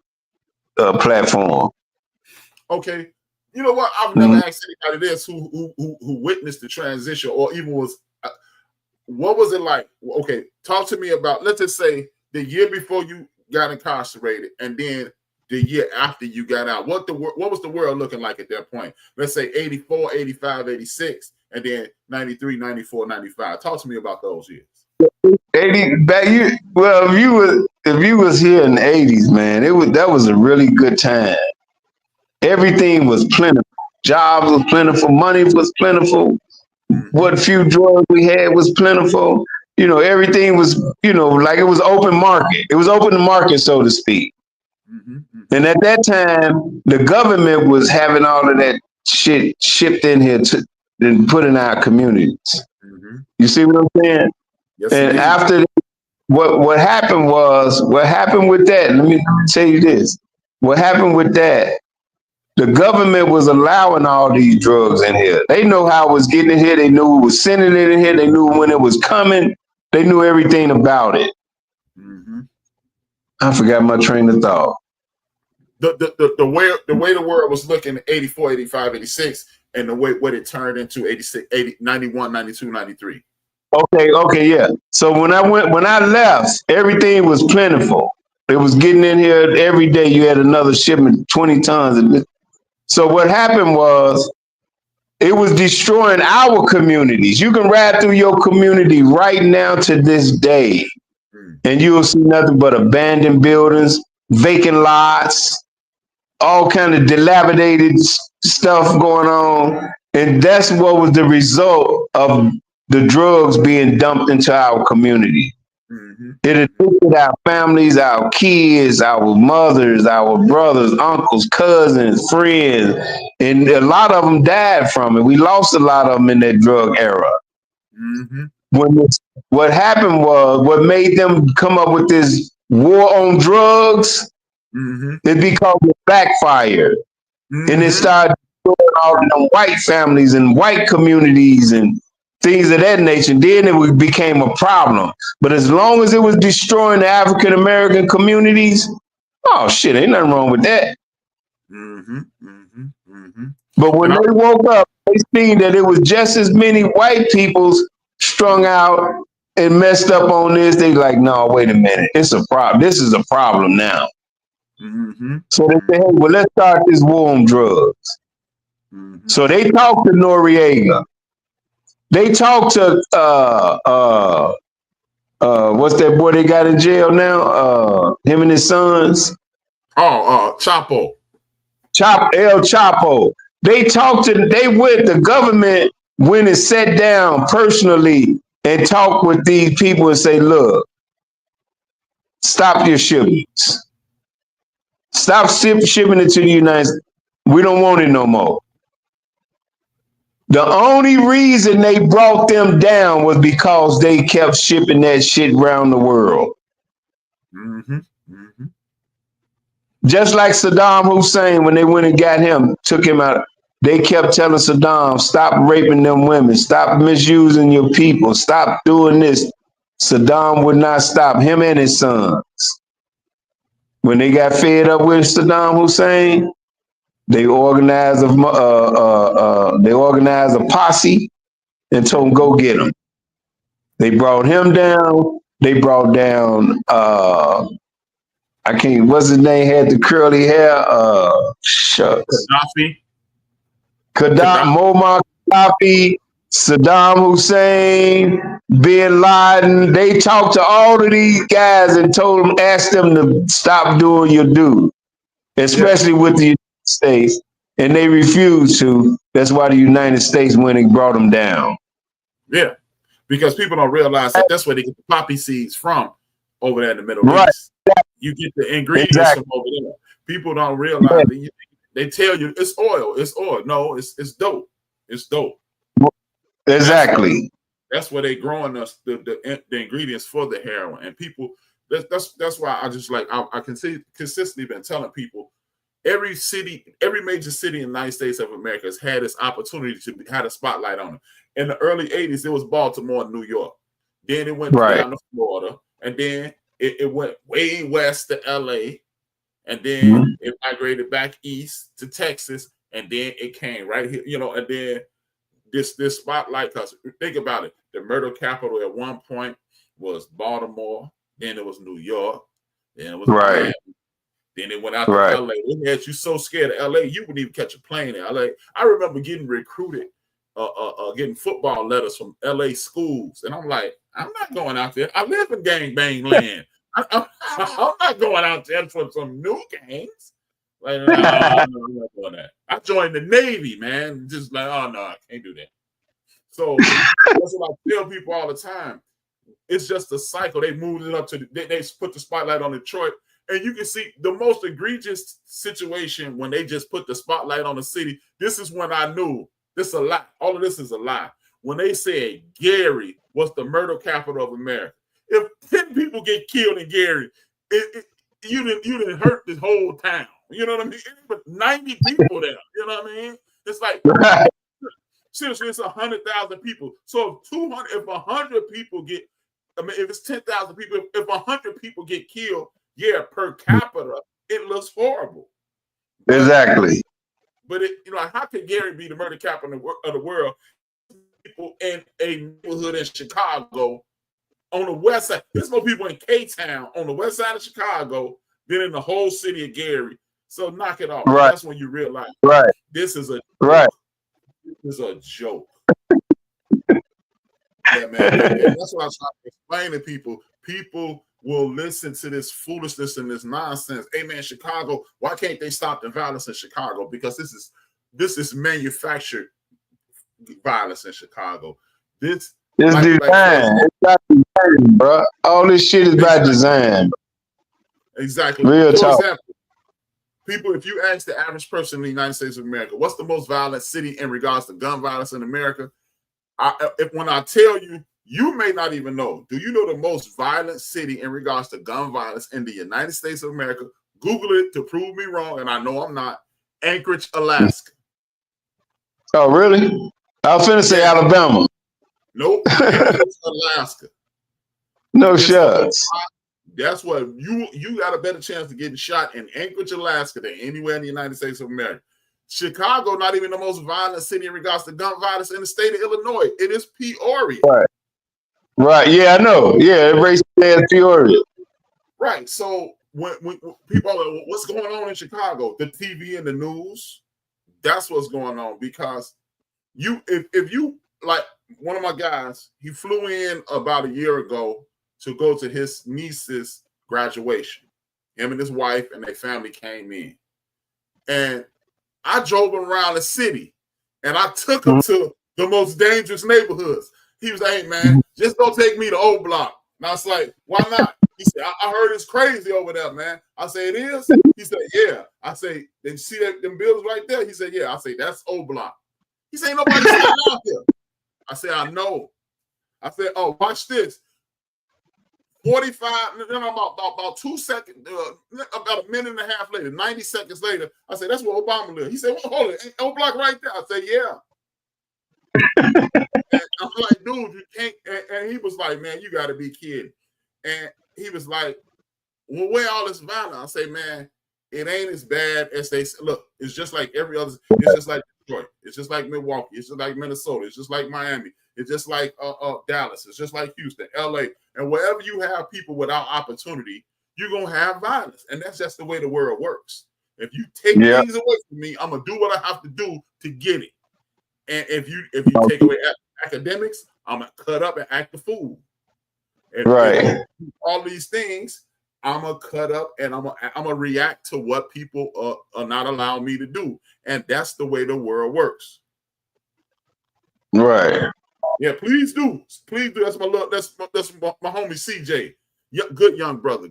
platform. Okay. You know what? I've never asked anybody this who witnessed the transition or even was. What was it like? Okay, talk to me about. Let's just say the year before you got incarcerated, and then the year after you got out. What was the world looking like at that point? Let's say 84, 85, 86, and then 93, 94, 95. Talk to me about those years. 80 back you. Well, if you was here in the 80s, man, that was a really good time. Everything was plentiful. Jobs was plentiful. Money was plentiful. What few drugs we had was plentiful. Everything was, like it was open market. It was open to market, so to speak. And at that time, the government was having all of that shit shipped in here and put in our communities. You see what I'm saying? Yes, and indeed. After what happened with that, let me tell you this. What happened with that, the government was allowing all these drugs in here. They know how it was getting in here. They knew it was sending it in here. They knew when it was coming. They knew everything about it. I forgot my train of thought. The way the world was looking 84, 85, 86, and the way what it turned into 86, 80, 91, 92, 93. Okay, yeah. So when I left, everything was plentiful. It was getting in here every day. You had another shipment, 20 tons. So what happened was it was destroying our communities. You can ride through your community right now to this day, and you will see nothing but abandoned buildings, vacant lots, all kind of dilapidated stuff going on. And that's what was the result of the drugs being dumped into our community. It addicted our families, our kids, our mothers, our brothers, uncles, cousins, friends, and a lot of them died from it. We lost a lot of them in that drug era. What happened was, what made them come up with this war on drugs is because it backfired. And it started destroying all of them white families and white communities and things of that nature. Then it became a problem. But as long as it was destroying the African American communities, oh shit, ain't nothing wrong with that. But when they woke up, they seen that it was just as many white people strung out and messed up on this. They like, no, wait a minute, it's a problem. This is a problem now. So they say, hey, well, let's start this war on drugs. So they talked to Noriega. They talked to what's that boy they got in jail now? Him and his sons. Chapo. El Chapo. The government went and sat down personally and talked with these people and say, look, stop your shipments. Stop shipping it to the United States. We don't want it no more. The only reason they brought them down was because they kept shipping that shit around the world. Just like Saddam Hussein, when they went and got him, took him out, they kept telling Saddam, stop raping them women, stop misusing your people, stop doing this. Saddam would not stop, him and his sons. when they got fed up with Saddam Hussein, they organized a posse and told him go get him. They brought him down. They brought down I can't. What's his name? Had the curly hair. Shucks. Muammar Gaddafi, Saddam Hussein, Bin Laden. They talked to all of these guys and told them, asked them to stop doing your due, especially with the United States, and they refused to. That's why the United States went and brought them down. Yeah, because people don't realize that that's where they get the poppy seeds from over there in the Middle East. You get the ingredients from over there. People don't realize that. They tell you it's oil. It's oil. No, it's dope. It's dope. Exactly. That's where they growing us the ingredients for the heroin. And people, that's why I just like I consistently been telling people, every major city in the United States of America has had this opportunity to have a spotlight on it. In the early 80s, it was Baltimore and New York. Then it went down to Florida, and then it went way west to LA, and then it migrated back east to Texas, and then it came right here, and then this spotlight, because think about it, the murder capital at one point was Baltimore, then it was New York, then it was Miami, then it went out to LA. It had you so scared of LA, you wouldn't even catch a plane in LA. I remember getting recruited, getting football letters from LA schools, and I'm like, I'm not going out there. I live in gangbang land. I'm not going out there for some new gangs. Like, no, I'm not doing that. I joined the Navy, man. Just like, oh no, I can't do that. So that's what I tell people all the time. It's just a cycle. They moved it up to they put the spotlight on Detroit, and you can see the most egregious situation when they just put the spotlight on the city. This is when I knew this is a lie. All of this is a lie. When they said Gary was the murder capital of America. If 10 people get killed in Gary, you didn't hurt this whole town. You know what I mean? But 90 people there. You know what I mean? It's like seriously, it's 100,000 people. So if 100 people get, if it's 10,000 people, if 100 people get killed, per capita, it looks horrible. Exactly. But how could Gary be the murder capital of the world? People in a neighborhood in Chicago on the west side. There's more people in K-Town on the west side of Chicago than in the whole city of Gary. So knock it off. That's when you realize this is a joke. This is a joke. Yeah, man. And that's what I try to explain to people. People will listen to this foolishness and this nonsense. Hey, man, Chicago, why can't they stop the violence in Chicago? Because this is manufactured violence in Chicago. It's design. It's about design, bro. All this shit is about design. Exactly. Real talk. Example, people, if you ask the average person in the United States of America, what's the most violent city in regards to gun violence in America? When I tell you, you may not even know. Do you know the most violent city in regards to gun violence in the United States of America? Google it to prove me wrong, and I know I'm not. Anchorage, Alaska. Oh, really? I was finna say Alabama. Nope. Anchorage, Alaska. No shots. That's what you got a better chance of getting shot in Anchorage, Alaska than anywhere in the United States of America. Chicago, not even the most violent city in regards to gun violence in the state of Illinois. It is Peoria. Right. Yeah, I know. Yeah, everybody says Peoria. Right. So when people are like, what's going on in Chicago? The TV and the news, that's what's going on. Because if you like one of my guys, he flew in about a year ago to go to his niece's graduation. Him and his wife and their family came in. And I drove him around the city and I took him to the most dangerous neighborhoods. He was like, hey, man, just don't take me to O Block. And I was like, why not? He said, I heard it's crazy over there, man. I say, it is? He said, yeah. I say, then you see them buildings right there? He said, yeah. I say, that's O Block. He said, ain't nobody sitting out there. I said, I know. I said, oh, watch this. 45, then about 2 seconds, about a minute and a half later, 90 seconds later, I said, that's where Obama lives. He said, well, hold it, ain't O Block right there? I said, yeah. And I'm like, dude, you can't. And he was like, man, you got to be kidding. And he was like, where all this violence? I say, man, it ain't as bad as they say. Look, it's just like every other. It's just like Detroit. It's just like Milwaukee. It's just like Minnesota. It's just like Miami. It's just like Dallas. It's just like Houston, LA, and wherever you have people without opportunity, you're gonna have violence, and that's just the way the world works. If you take things away from me, I'm gonna do what I have to do to get it. And if you take away academics, I'm gonna cut up and act the fool. And right. All these things, I'm gonna cut up and I'm gonna react to what people are not allowing me to do, and that's the way the world works. Right. Yeah, please do. That's my homie CJ. Good young brother,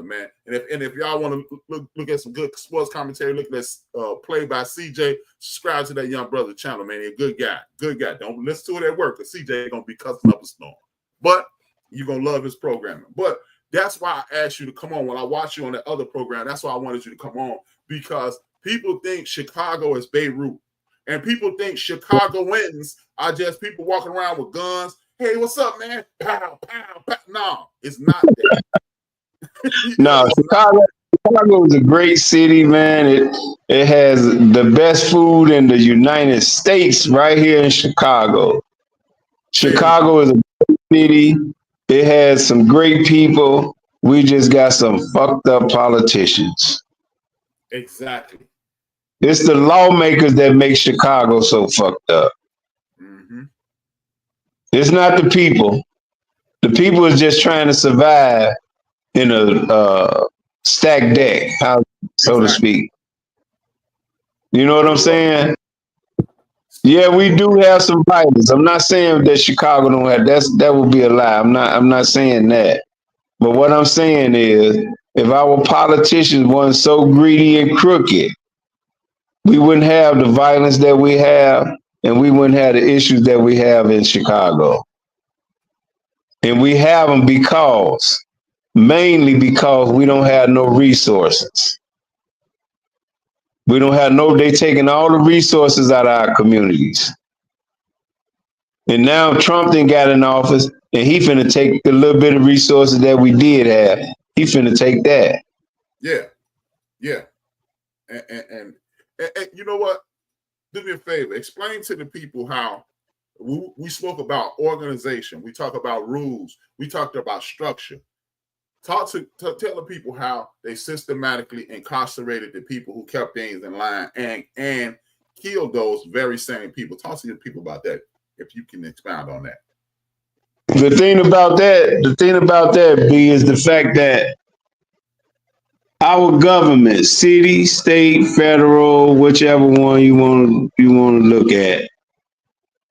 man. And if y'all want to look at some good sports commentary, look at this play by CJ. Subscribe to that young brother channel, man. He's a good guy. Don't listen to it at work, because CJ gonna be cussing up a storm. But you're gonna love his programming. But that's why I asked you to come on. When I watched you on that other program, that's why I wanted you to come on, because people think Chicago is Beirut. And people think Chicagoans are just people walking around with guns. Hey, what's up, man? Pow, pow, pow. No, it's not that. No, Chicago is a great city, man. It has the best food in the United States right here in Chicago. Chicago is a great city. It has some great people. We just got some fucked up politicians. Exactly. It's the lawmakers that make Chicago so fucked up. Mm-hmm. It's not the people. The people is just trying to survive in a stacked deck, so to speak. You know what I'm saying? Yeah, we do have some violence. I'm not saying that Chicago don't have. That would be a lie. I'm not saying that. But what I'm saying is, if our politicians weren't so greedy and crooked, we wouldn't have the violence that we have, and we wouldn't have the issues that we have in Chicago. And we have them mainly because we don't have no resources. We don't have they taking all the resources out of our communities. And now Trump then got in office, and he finna take the little bit of resources that we did have. He finna take that. Yeah. And you know what? Do me a favor. Explain to the people how we spoke about organization. We talk about rules. We talked about structure. Tell the people how they systematically incarcerated the people who kept things in line and killed those very same people. Talk to the people about that, if you can expound on that. The thing about that, B, is the fact that our government, city, state, federal, whichever one you want to look at,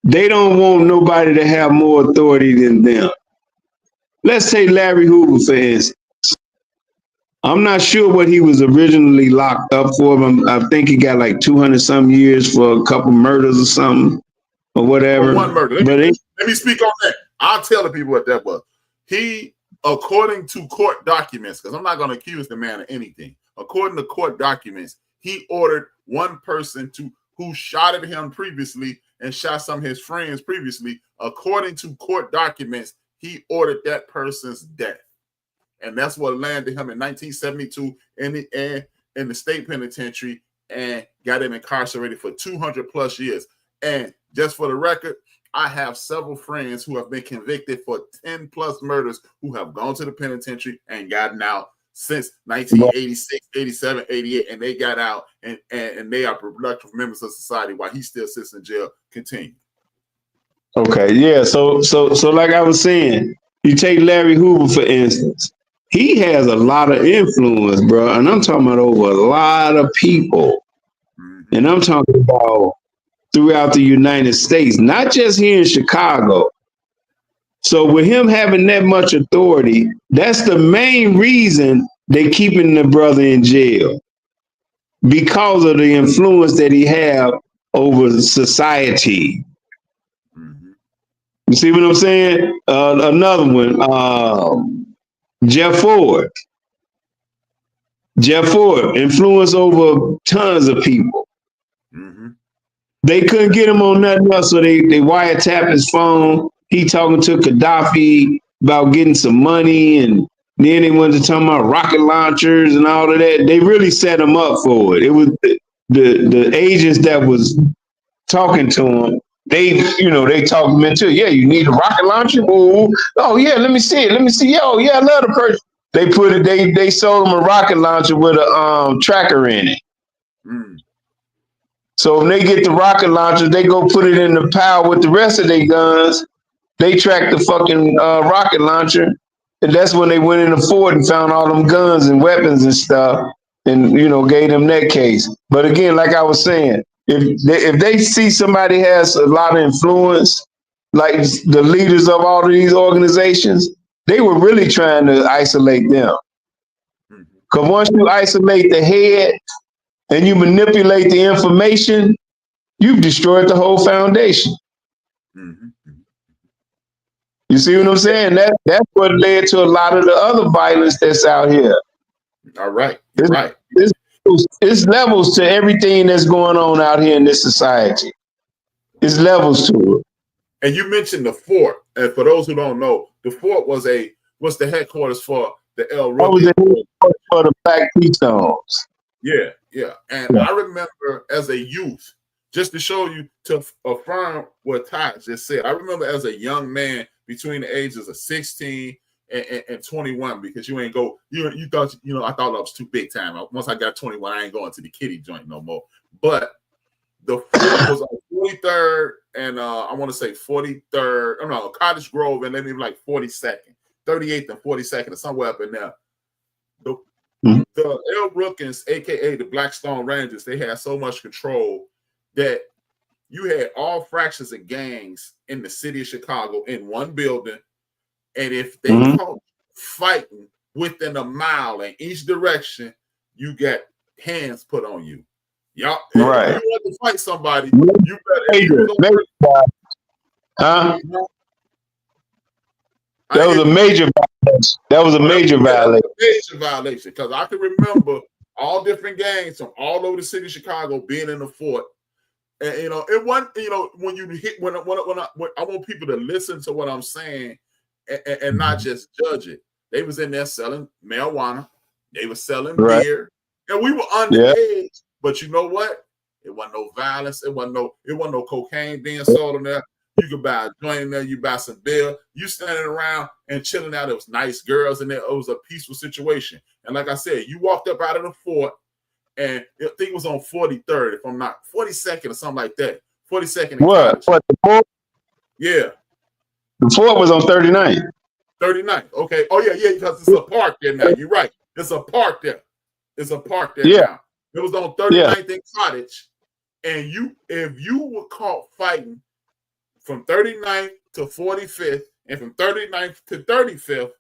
they don't want nobody to have more authority than them. Let's take Larry Hoover, for instance. I'm not sure what he was originally locked up for. I think he got like 200-some years for a couple murders or something, or whatever. One murder. Let me speak on that. I'll tell the people what that was. He, according to court documents, because I'm not going to accuse the man of anything. According to court documents, he ordered one person who shot at him previously and shot some of his friends previously. According to court documents, he ordered that person's death. And that's what landed him in 1972 in the state penitentiary and got him incarcerated for 200 plus years. And just for the record, I have several friends who have been convicted for 10 plus murders who have gone to the penitentiary and gotten out since 1986, 87, 88, and they got out and they are productive members of society while he still sits in jail. Continue. Okay, yeah. So like I was saying, you take Larry Hoover, for instance. He has a lot of influence, bro. And I'm talking about over a lot of people. Mm-hmm. And I'm talking about throughout the United States, not just here in Chicago. So with him having that much authority, that's the main reason they're keeping the brother in jail, because of the influence that he have over society. Mm-hmm. You see what I'm saying? Another one, Jeff Ford, influence over tons of people. Mm-hmm. They couldn't get him on nothing else, so they wiretap his phone. He talking to Gaddafi about getting some money and Then they went to talking about rocket launchers and all of that. They really set them up for it. It was the agents that was talking to them. They, they talked them into, yeah, you need a rocket launcher? Oh yeah, let me see it. Let me see. Oh yeah, I love the person. They put it, they sold them a rocket launcher with a tracker in it. Mm. So when they get the rocket launcher, they go put it in the pile with the rest of their guns. They track the fucking rocket launcher. And that's when they went in the fort and found all them guns and weapons and stuff and, gave them that case. But again, like I was saying, if they see somebody has a lot of influence, like the leaders of all of these organizations, they were really trying to isolate them. Because once you isolate the head and you manipulate the information, you've destroyed the whole foundation. Mm-hmm. You see what I'm saying? That's what led to a lot of the other violence that's out here. All right. You're right. It's levels to everything that's going on out here in this society. It's levels to it. And you mentioned the fort. And for those who don't know, the fort was the headquarters for the El Rookie. That was the headquarters for the Black P-Stones. Yeah. And I remember as a youth, just to show you, to affirm what Ty just said, I remember as a young man between the ages of 16 and 21, because you ain't go, you thought, I thought I was too big time. Once I got 21, I ain't going to the kiddie joint no more. But the fort was on 43rd and I want to say 43rd, Cottage Grove, and then maybe like 42nd, 38th and 42nd, or somewhere up in there. The El Rookins, aka the Blackstone Rangers, they had so much control that you had all fractions and gangs in the city of Chicago in one building, and if they caught fighting within a mile in each direction, you got hands put on you. Y'all, right? If you want to fight somebody, you better. That was a major violation. That was a major violation. Major violation, because I can remember all different gangs from all over the city of Chicago being in the fort. And it wasn't, when you hit, when I want people to listen to what I'm saying and not just judge it. They was in there selling marijuana, they were selling beer, and we were underage. But you know what? It wasn't no violence. It wasn't no cocaine being sold in there. You could buy a joint in there. You buy some beer. You standing around and chilling out. It was nice girls in there. It was a peaceful situation. And like I said, you walked up out of the fort, and I think it was on 43rd, if I'm not 42nd or something like that. 42nd. What? The fort? Yeah. The fort was on 39th. 39th. Okay. Oh yeah, because it's a park there now. You're right. It's a park there. Yeah. Now. It was on 39th and Cottage, and if you were caught fighting from 39th to 45th, and from 39th to 35th,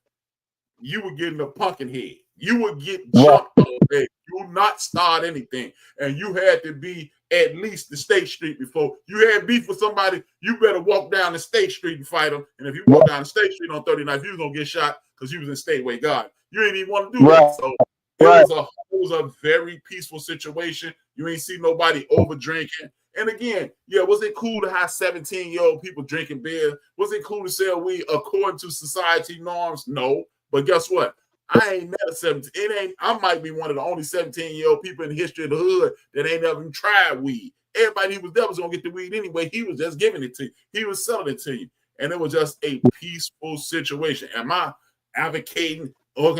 you were getting a pumpkin head. You would get jumped on. You would not start anything. And you had to be at least the State Street before. You had beef with somebody, you better walk down the State Street and fight them. And if you walk down the State Street on 39th, you was going to get shot because you was in Stateway Guard. You ain't even want to do that. So it was a very peaceful situation. You ain't see nobody over drinking. And again, was it cool to have 17-year-old people drinking beer? Was it cool to sell weed according to society norms? No. But guess what? I ain't never 17. I might be one of the only 17-year-old people in the history of the hood that ain't ever even tried weed. Everybody who was there was gonna get the weed anyway. He was just giving it to you. He was selling it to you. And it was just a peaceful situation. Am I advocating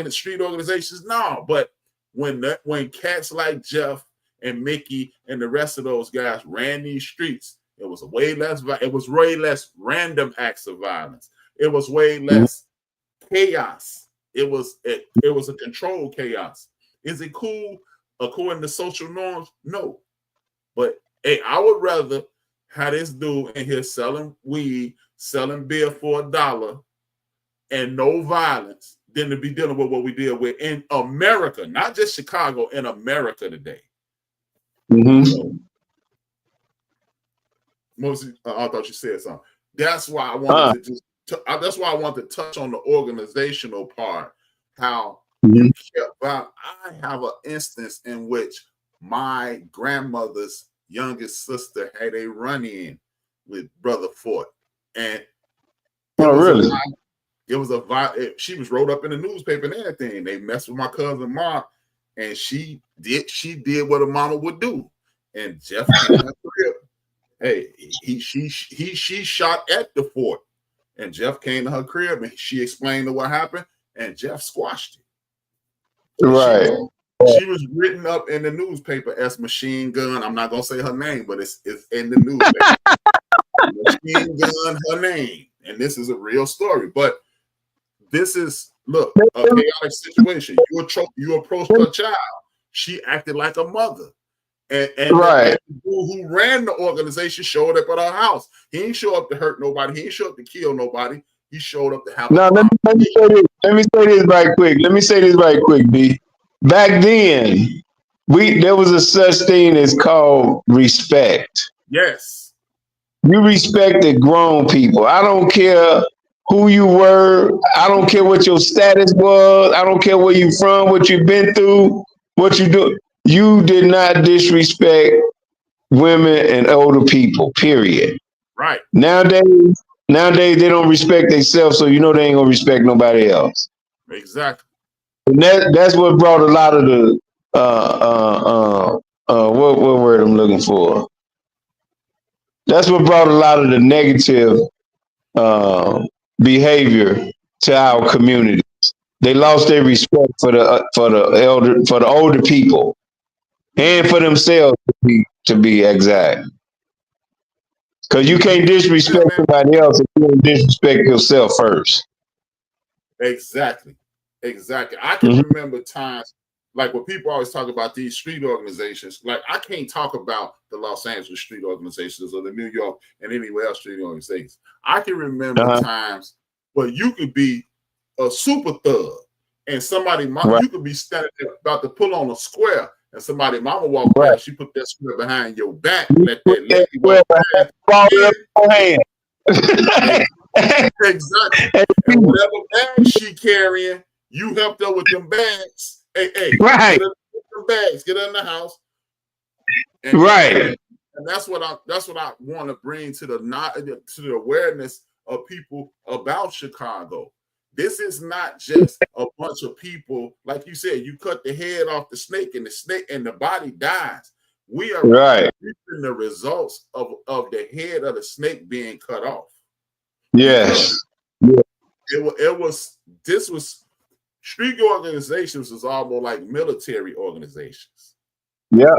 street organizations? No. But when cats like Jeff and Mickey and the rest of those guys ran these streets, it was way less random acts of violence. It was way less chaos. It was a controlled chaos. Is it cool according to social norms? No. But hey, I would rather have this dude in here selling weed, selling beer for $1 and no violence than to be dealing with what we deal with in America, not just Chicago, in America today. So, I thought you said something. That's why I wanted that's why I want to touch on the organizational part. How you kept. I have an instance in which my grandmother's youngest sister had a run-in with Brother Fort, and really? It was she was wrote up in the newspaper and everything. They messed with my cousin Mark, and she did what a mama would do. And Jeff came in her crib. Hey, she shot at the fort, and Jeff came to her crib and she explained what happened, and Jeff squashed it. Right. She was written up in the newspaper as Machine Gun. I'm not gonna say her name, but it's in the newspaper. Machine Gun, her name, and this is a real story. But this is a chaotic situation. You approached her child. She acted like a mother. And right. The dude who ran the organization showed up at our house. He didn't show up to hurt nobody. He didn't show up to kill nobody. He showed up to have. Now let me say this right quick, B. Back then, there was a such thing as called respect. Yes. You respected grown people. I don't care who you were. I don't care what your status was. I don't care where you from, what you've been through, what you do. You did not disrespect women and older people, period. Right. Nowadays they don't respect themselves, so you know they ain't gonna respect nobody else. Exactly. And that's what brought a lot of the what word I'm looking for. That's what brought a lot of the negative behavior to our communities. They lost their respect for the older people, and for themselves to be exact. Because you can't disrespect somebody else if you don't disrespect yourself first. Exactly. I can remember times like when people always talk about these street organizations. Like I can't talk about the Los Angeles street organizations or the New York and anywhere else street organizations. I can remember times where you could be a super thug and somebody, you could be standing there about to pull on a square, and somebody mama walked by, she put that square behind your back, let that lady walk by. Exactly. And whatever bag she carrying, you helped her with them bags. Hey, right. Get her them bags, get her in the house. And, and that's what I want to bring to the awareness of people about Chicago. This is not just a bunch of people, like you said, you cut the head off the snake and the body dies. We are reaping the results of the head of the snake being cut off. Yes. This was street organizations was almost like military organizations. Yeah.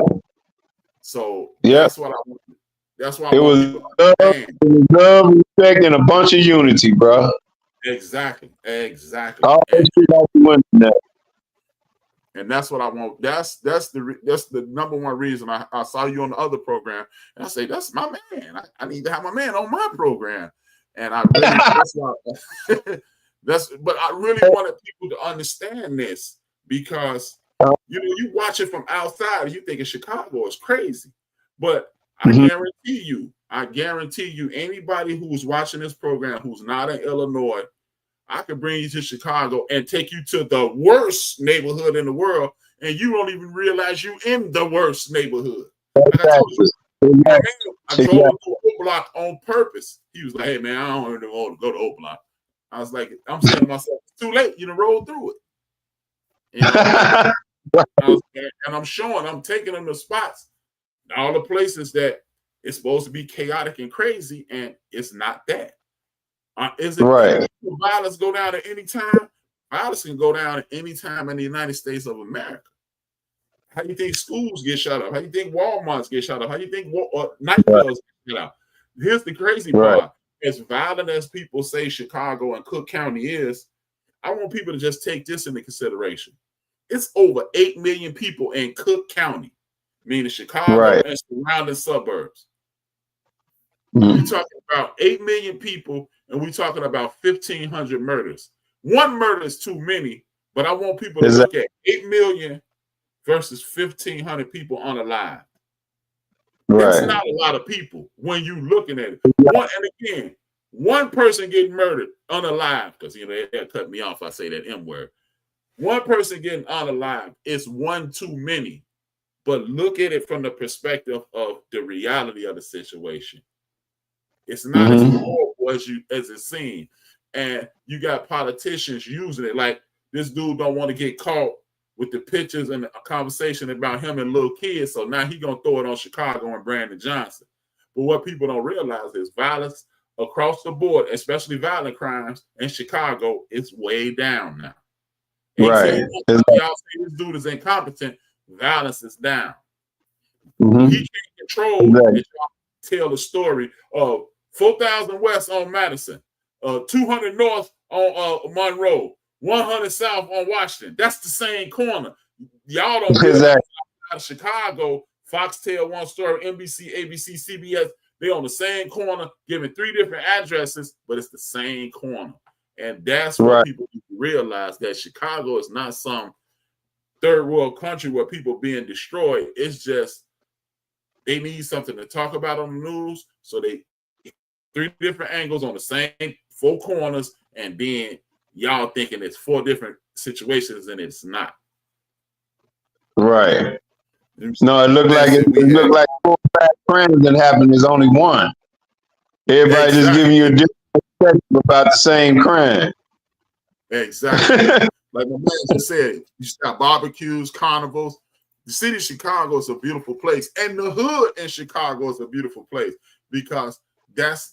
So that's what I want. That's why it was love, respect, and a bunch of unity, bro. Exactly. And that's what I want. That's the number one reason I saw you on the other program, and I say that's my man. I need to have my man on my program, and I really but I really wanted people to understand this I you watch it from outside, you think Chicago is crazy, but I guarantee you, anybody who's watching this program who's not in Illinois, I could bring you to Chicago and take you to the worst neighborhood in the world, and you don't even realize you in the worst neighborhood. Like I told you, I drove to O Block on purpose. He was like, "Hey man, I don't even want to go to O Block." I was like, "I'm saying to myself, it's too late. You done rolled through it." And I'm taking them to spots, all the places that it's supposed to be chaotic and crazy, and it's not that. Is it right? Violence go down at any time? Violence can go down at any time in the United States of America. How do you think schools get shut up? How do you think Walmarts get shut up? How do you think nightclubs get shut up? Here's the crazy part. As violent as people say Chicago and Cook County is, I want people to just take this into consideration. It's over 8 million people in Cook County, meaning Chicago and surrounding suburbs. We're talking about 8 million people, and we're talking about 1,500 murders. One murder is too many, but I want people to look at 8 million versus 1,500 people unalive. That's not a lot of people when you're looking at it. One person getting murdered unalive, because they'll cut me off if I say that M word. One person getting unalive is one too many. But look at it from the perspective of the reality of the situation. It's not as horrible as it seems. and you got politicians using it. Like this dude don't want to get caught with the pictures and a conversation about him and little kids, so now he gonna throw it on Chicago and Brandon Johnson. But what people don't realize is violence across the board, especially violent crimes in Chicago, is way down now. Right. Y'all say this dude is incompetent, violence is down. Mm-hmm. He can't control that y'all tell the story of 4,000 West on Madison, 200 North on Monroe, 100 South on Washington. That's the same corner. Y'all don't realize out of Chicago, Foxtel, one story, NBC, ABC, CBS, they on the same corner, giving 3 different addresses, but it's the same corner. And that's what people need to realize, that Chicago is not some third world country where people being destroyed. It's just they need something to talk about on the news, so they 3 different angles on the same 4 corners, and then y'all thinking it's 4 different situations, and it's not. Right. No, it looked like it looked like 4 or 5 crimes that happened. There's only one. Everybody just giving you a different perspective about the same crime. Exactly. Like my man just said, you got barbecues, carnivals. The city of Chicago is a beautiful place, and the hood in Chicago is a beautiful place, because that's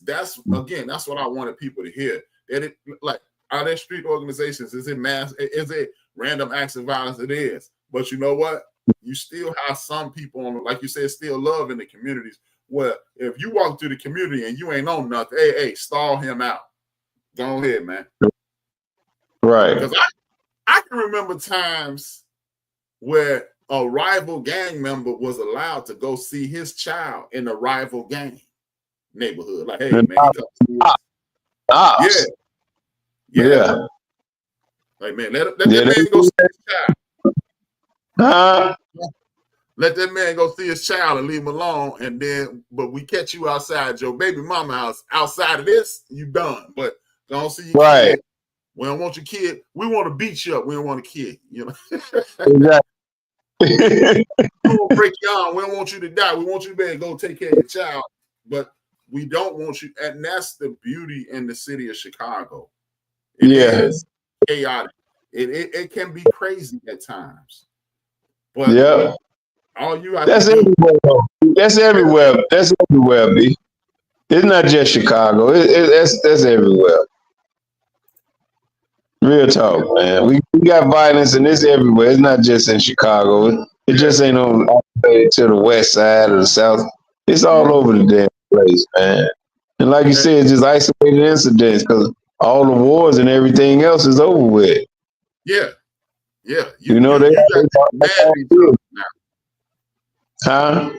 again, that's what I wanted people to hear. That it, like, are there street organizations? Is it mass? Is it random acts of violence? It is. But you know what? You still have some people on, like you said, still love in the communities. Where if you walk through the community and you ain't on nothing, hey, stall him out. Go ahead, man. Right. Because I can remember times where a rival gang member was allowed to go see his child in a rival gang neighborhood. Like, hey, man, yeah. Like, man, let that man go see his child. Let that man go see his child and leave him alone. And then, but we catch you outside your baby mama house. Outside of this, you done. But don't see your kid. We don't want your kid. We want to beat you up. We don't want a kid. You know. Exactly. We don't break your arm. We don't want you to die. We want you to be able to go take care of your child. But we don't want you. And that's the beauty in the city of Chicago. It is chaotic. It can be crazy at times. But all you have that's to do, everywhere. That's everywhere. That's everywhere, B. It's not just Chicago. That's everywhere. Real talk, man. We got violence, and it's everywhere. It's not just in Chicago. It just ain't on to the west side or the south. It's all over the damn place, man. And like you said, just isolated incidents, because all the wars and everything else is over with. Yeah. You know, they got mad people now. Huh?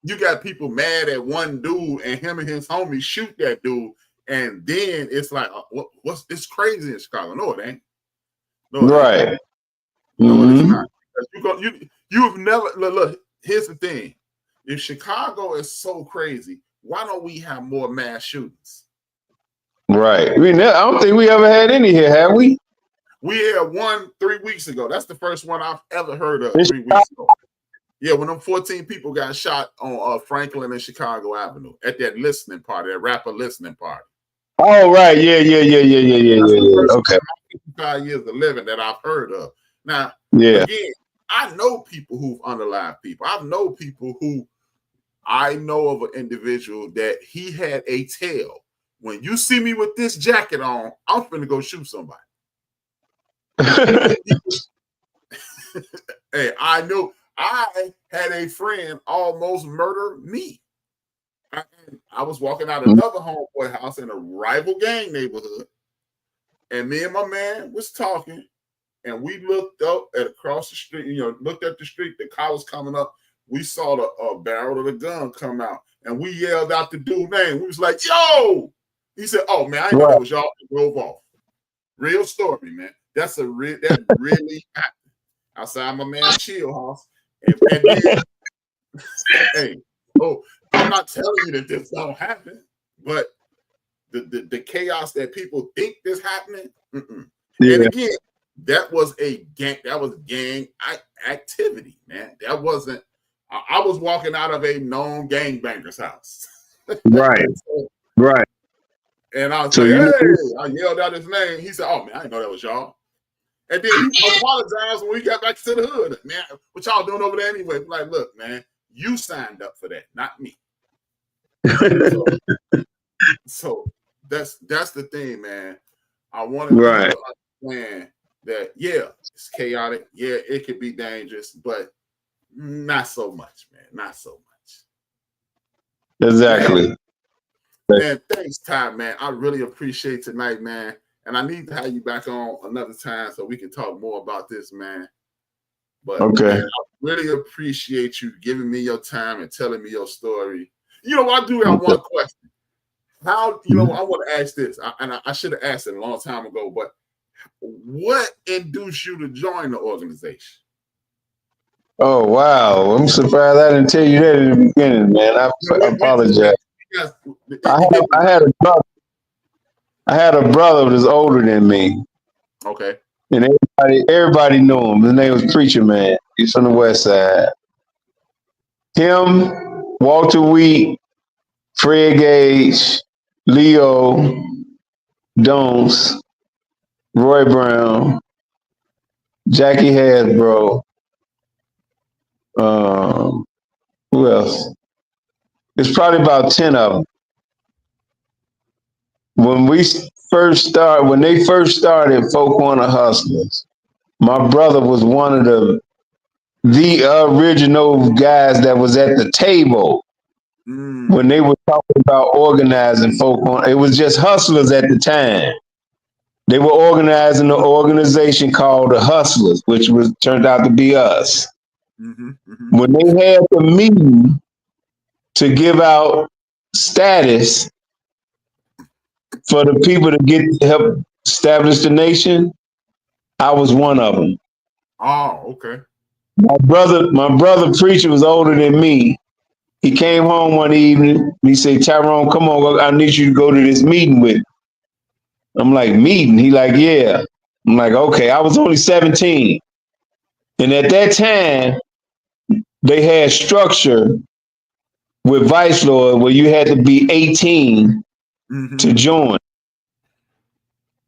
You got people mad at one dude, and him and his homies shoot that dude, and then it's like, what's this crazy in Chicago? No, it ain't. No, it ain't. No, it's not. You've never look. Here's the thing: if Chicago is so crazy, why don't we have more mass shootings? Right. I don't think we ever had any here, have we? We had one 3 weeks ago. That's the first one I've ever heard of. 3 weeks ago. Yeah, when them 14 people got shot on Franklin and Chicago Avenue at that listening party, that Rappin listening party. Oh, right. Yeah. Okay. 55 years of living that I've heard of. Now, again, I know people who've unalived people. I know people who I know of an individual that he had a tale. When you see me with this jacket on, I'm finna go shoot somebody. Hey, I know I had a friend almost murder me. I was walking out another homeboy house in a rival gang neighborhood, and me and my man was talking, and we looked up at across the street, looked at the street, the car was coming up. We saw the barrel of the gun come out, and we yelled out the dude's name. We was like, yo! He said, oh, man, I didn't know that was y'all. Drove off. Real story, man. That really happened outside my man's chill house. And then, hey, I'm not telling you that this don't happen, but the chaos that people think is happening. And again, that was gang activity, man. That wasn't. I was walking out of a known gangbanger's house. Right. And I was So like, you know, hey, I yelled out his name. He said, oh, man, I didn't know that was y'all. And then he apologized when we got back to the hood. Man, what y'all doing over there anyway? Like, look, man, you signed up for that, not me. So that's the thing, man. I wanted people to understand that, yeah, it's chaotic. Yeah, it could be dangerous, but not so much, man. Not so much. Exactly. Man, thanks, Ty, man. I really appreciate tonight, man. And I need to have you back on another time so we can talk more about this, man. But man, I really appreciate you giving me your time and telling me your story. You know, I do have one question. How, you know, I want to ask this, and I should have asked it a long time ago, but what induced you to join the organization? Oh, wow. I'm surprised I didn't tell you that in the beginning, man. I apologize. I had a brother that's older than me. Okay. And everybody knew him. His name was Preacher Man. He's from the West Side. Him, Walter Wheat, Fred Gage, Leo, Jones, Roy Brown, Jackie Hasbro. Who else? It's probably about 10 of them. When they first started Folk Corner Hustlers, my brother was one of the original guys that was at the table when they were talking about organizing Folk Corner. It was just hustlers at the time. They were organizing an organization called the Hustlers, which turned out to be us. When they had the meeting to give out status for the people to help establish the nation, I was one of them. Oh, okay. My brother Preacher was older than me. He came home one evening and he said, Tyrone, come on, I need you to go to this meeting with me. I'm like, meeting? He like, yeah. I'm like, okay. I was only 17. And at that time, they had structure with Vice Lord where you had to be 18 to join.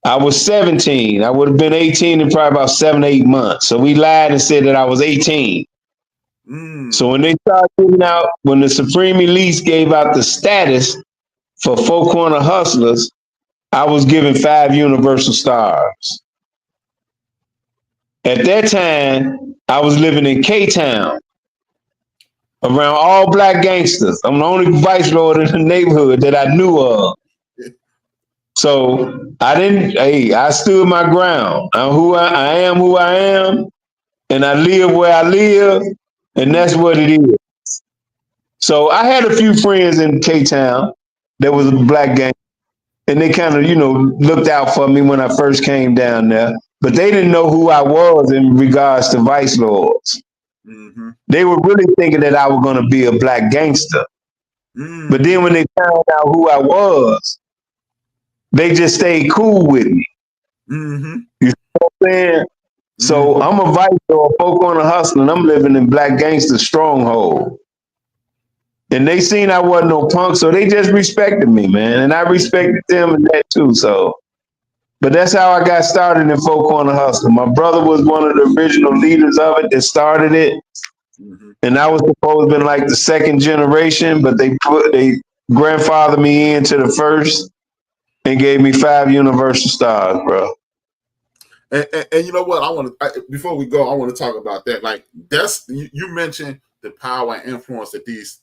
I was 17. I would have been 18 in probably about 7 or 8 months. So we lied and said that I was 18. So when they started giving out, when the Supreme Elites gave out the status for Folk Corner Hustlers, I was given 5 Universal Stars. At that time, I was living in K-Town, around all black gangsters. I'm the only vice lord in the neighborhood that I knew of. So I stood my ground. I am who I am, and I live where I live, and that's what it is. So I had a few friends in K-Town that was a black gang, and they kind of, looked out for me when I first came down there, but they didn't know who I was in regards to vice lords. They were really thinking that I was going to be a black gangster. But then when they found out who I was, they just stayed cool with me. You see what I'm saying? So I'm a vice lord, Folk on a hustler, and I'm living in Black Gangster Stronghold. And they seen I wasn't no punk, so they just respected me, man. And I respected them and that too. But that's how I got started in Folk on a Hustler. My brother was one of the original leaders of it that started it. And I was supposed to have been like the second generation, but they grandfathered me into the first and gave me 5 Universal Stars, bro. And you know what? Before we go, I want to talk about that. Like, you mentioned the power and influence that these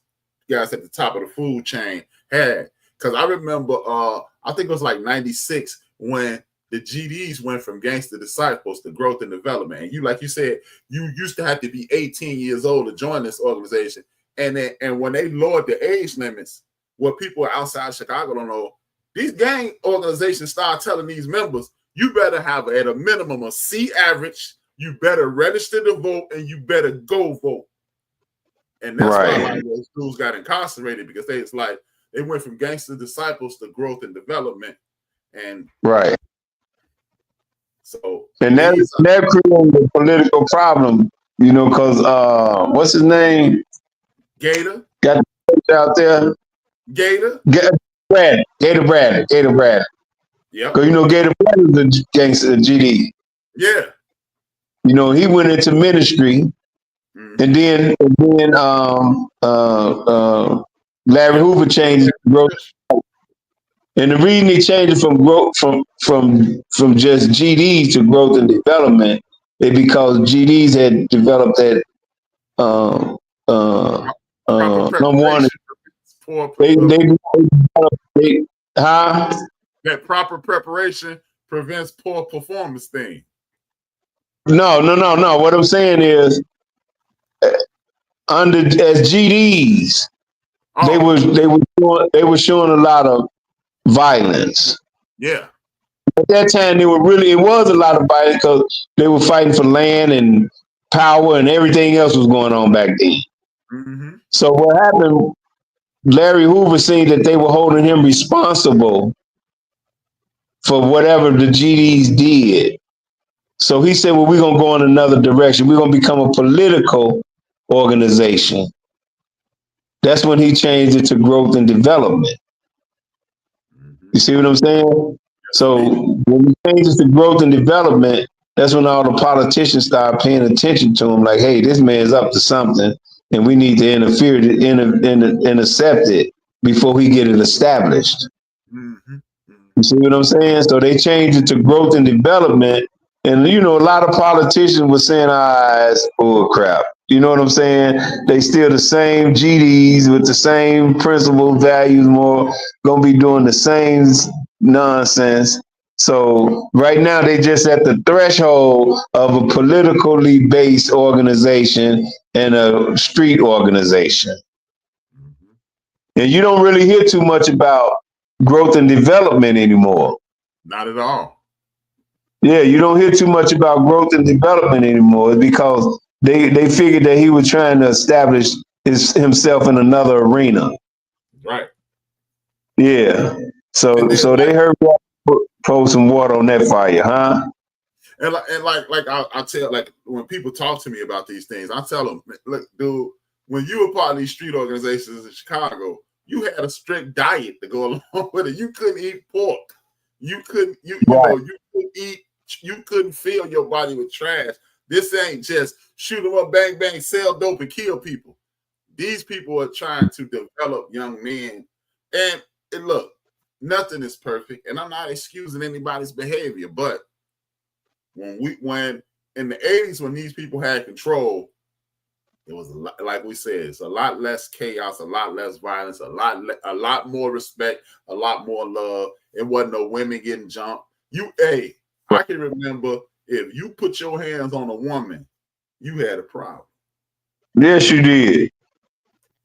guys at the top of the food chain had. Because I remember, I think it was like 96 when the GDs went from Gangster Disciples to Growth and Development. And like you said, you used to have to be 18 years old to join this organization. And when they lowered the age limits, what people outside Chicago don't know, these gang organizations start telling these members, you better have at a minimum a C average, you better register to vote, and you better go vote. And that's why a lot of those schools got incarcerated, because they went from Gangster Disciples to Growth and Development. And so that created a political problem, because what's his name? Gator. Got the out there. Gator. Gator Bradley. Yep. Because, you know, Gator Bradley was a gangster, GD. Yeah. You know, he went into ministry, and then Larry Hoover changed growth. And the reason he changed it from growth from just GDs to growth and development is because GDs had developed that number one, that proper preparation prevents poor performance thing. No. What I'm saying is, as GDs, they were showing a lot of violence. Yeah. At that time, it was a lot of violence because they were fighting for land and power and everything else was going on back then. Mm-hmm. So what happened? Larry Hoover seen that they were holding him responsible for whatever the GDs did. So he said, well, we're going to go in another direction. We're going to become a political organization. That's when he changed it to growth and development. You see what I'm saying? So when he changes to growth and development, that's when all the politicians start paying attention to him. Like, hey, this man's up to something, and we need to intercept it before we get it established. Mm-hmm. You see what I'm saying? So they changed it to growth and development. And, you know, a lot of politicians were saying, it's bull crap. You know what I'm saying? They still the same GDs with the same principles, values, more gonna be doing the same nonsense. So right now they just at the threshold of a politically based organization and a street organization. And you don't really hear too much about growth and development anymore. Not at all. Yeah, you don't hear too much about growth and development anymore because they figured that he was trying to establish himself in another arena. Right. Yeah. So they heard pour some water on that fire, huh? And like I tell, like when people talk to me about these things, I tell them, look, dude, when you were part of these street organizations in Chicago, you had a strict diet to go along with it. You couldn't eat pork. You couldn't you couldn't fill your body with trash. This ain't just shoot them up, bang, bang, sell dope and kill people. These people are trying to develop young men. And look, nothing is perfect. And I'm not excusing anybody's behavior. But when in the 80s, when these people had control, it was a lot, like we said, it's a lot less chaos, a lot less violence, a lot more respect, a lot more love. It wasn't no women getting jumped. I can remember if you put your hands on a woman, you had a problem. Yes, you did.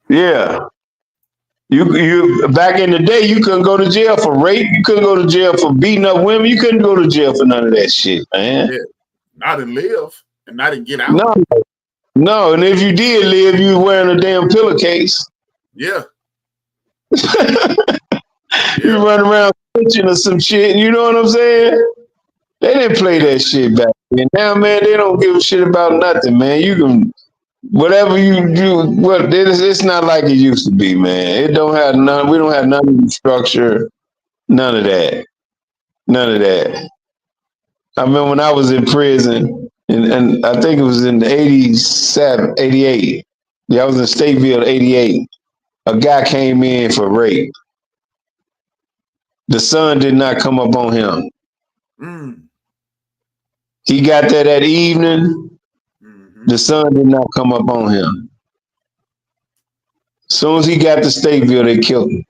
Yeah. You back in the day, you couldn't go to jail for rape. You couldn't go to jail for beating up women. You couldn't go to jail for none of that shit, man. Yeah. Not and live and not and get out. No. And if you did live, you were wearing a damn pillowcase. Yeah. You run around pitching or some shit. You know what I'm saying? They didn't play that shit back then. Now, man, they don't give a shit about nothing, man. You can, whatever you do, it's not like it used to be, man. We don't have none of the structure, none of that. None of that. I remember when I was in prison, and I think it was in 87, 88. Yeah, I was in Stateville, 88. A guy came in for rape. The sun did not come up on him. He got there that evening. The sun did not come up on him. As soon as he got to Stateville, they killed him.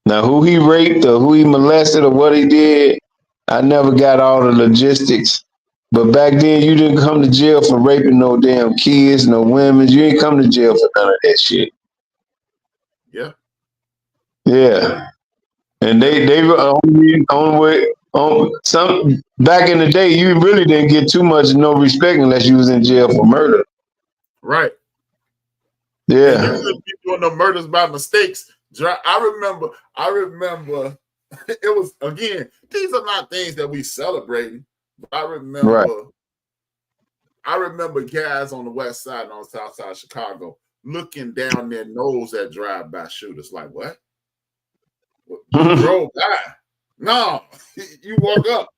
Now, who he raped or who he molested or what he did, I never got all the logistics. But back then, you didn't come to jail for raping no damn kids, no women. You didn't come to jail for none of that shit. Yeah. Yeah. And they were some back in the day, you really didn't get too much no respect unless you was in jail for murder. Right. Yeah. And you couldn't be doing no murders by mistakes. I remember it was, again, these are not things that we celebrating. But I remember guys on the west side and on the south side of Chicago looking down their nose at drive-by shooters like, what? You drove by. No, you walk up.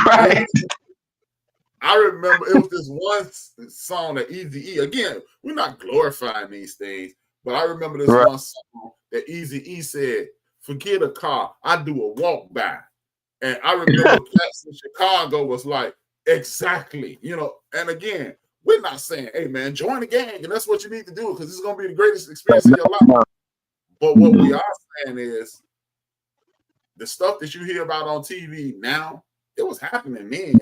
Right. I remember it was this one song that Eazy-E, again, we're not glorifying these things, but I remember this one song that Eazy-E said, forget a car, I do a walk by. And I remember cats in Chicago was like, exactly, you know, and again, we're not saying, hey man, join the gang, and that's what you need to do, because it's going to be the greatest experience of your life. But what we are saying is, the stuff that you hear about on TV now, it was happening then.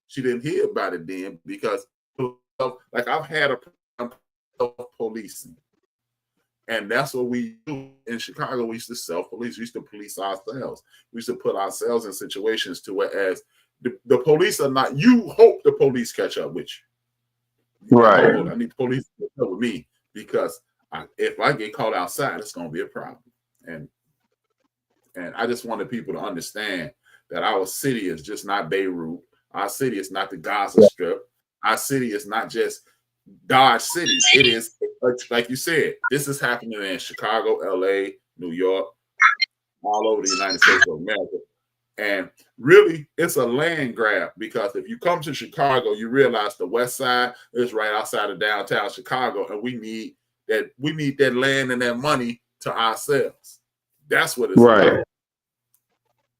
She didn't hear about it then because, like, I've had a policing, and that's what we do in Chicago. We used to self-police. We used to police ourselves. We used to put ourselves in situations to whereas the police are not. You hope the police catch up with you. Right. I need the police to catch up with me because if I get caught outside, it's going to be a problem. And I just wanted people to understand that our city is just not Beirut. Our city is not the Gaza Strip. Our city is not just Dodge City. It is, like you said, this is happening in Chicago, LA, New York, all over the United States of America. And really, it's a land grab because if you come to Chicago, you realize the West Side is right outside of downtown Chicago, and we need that land and that money to ourselves. That's what it's about.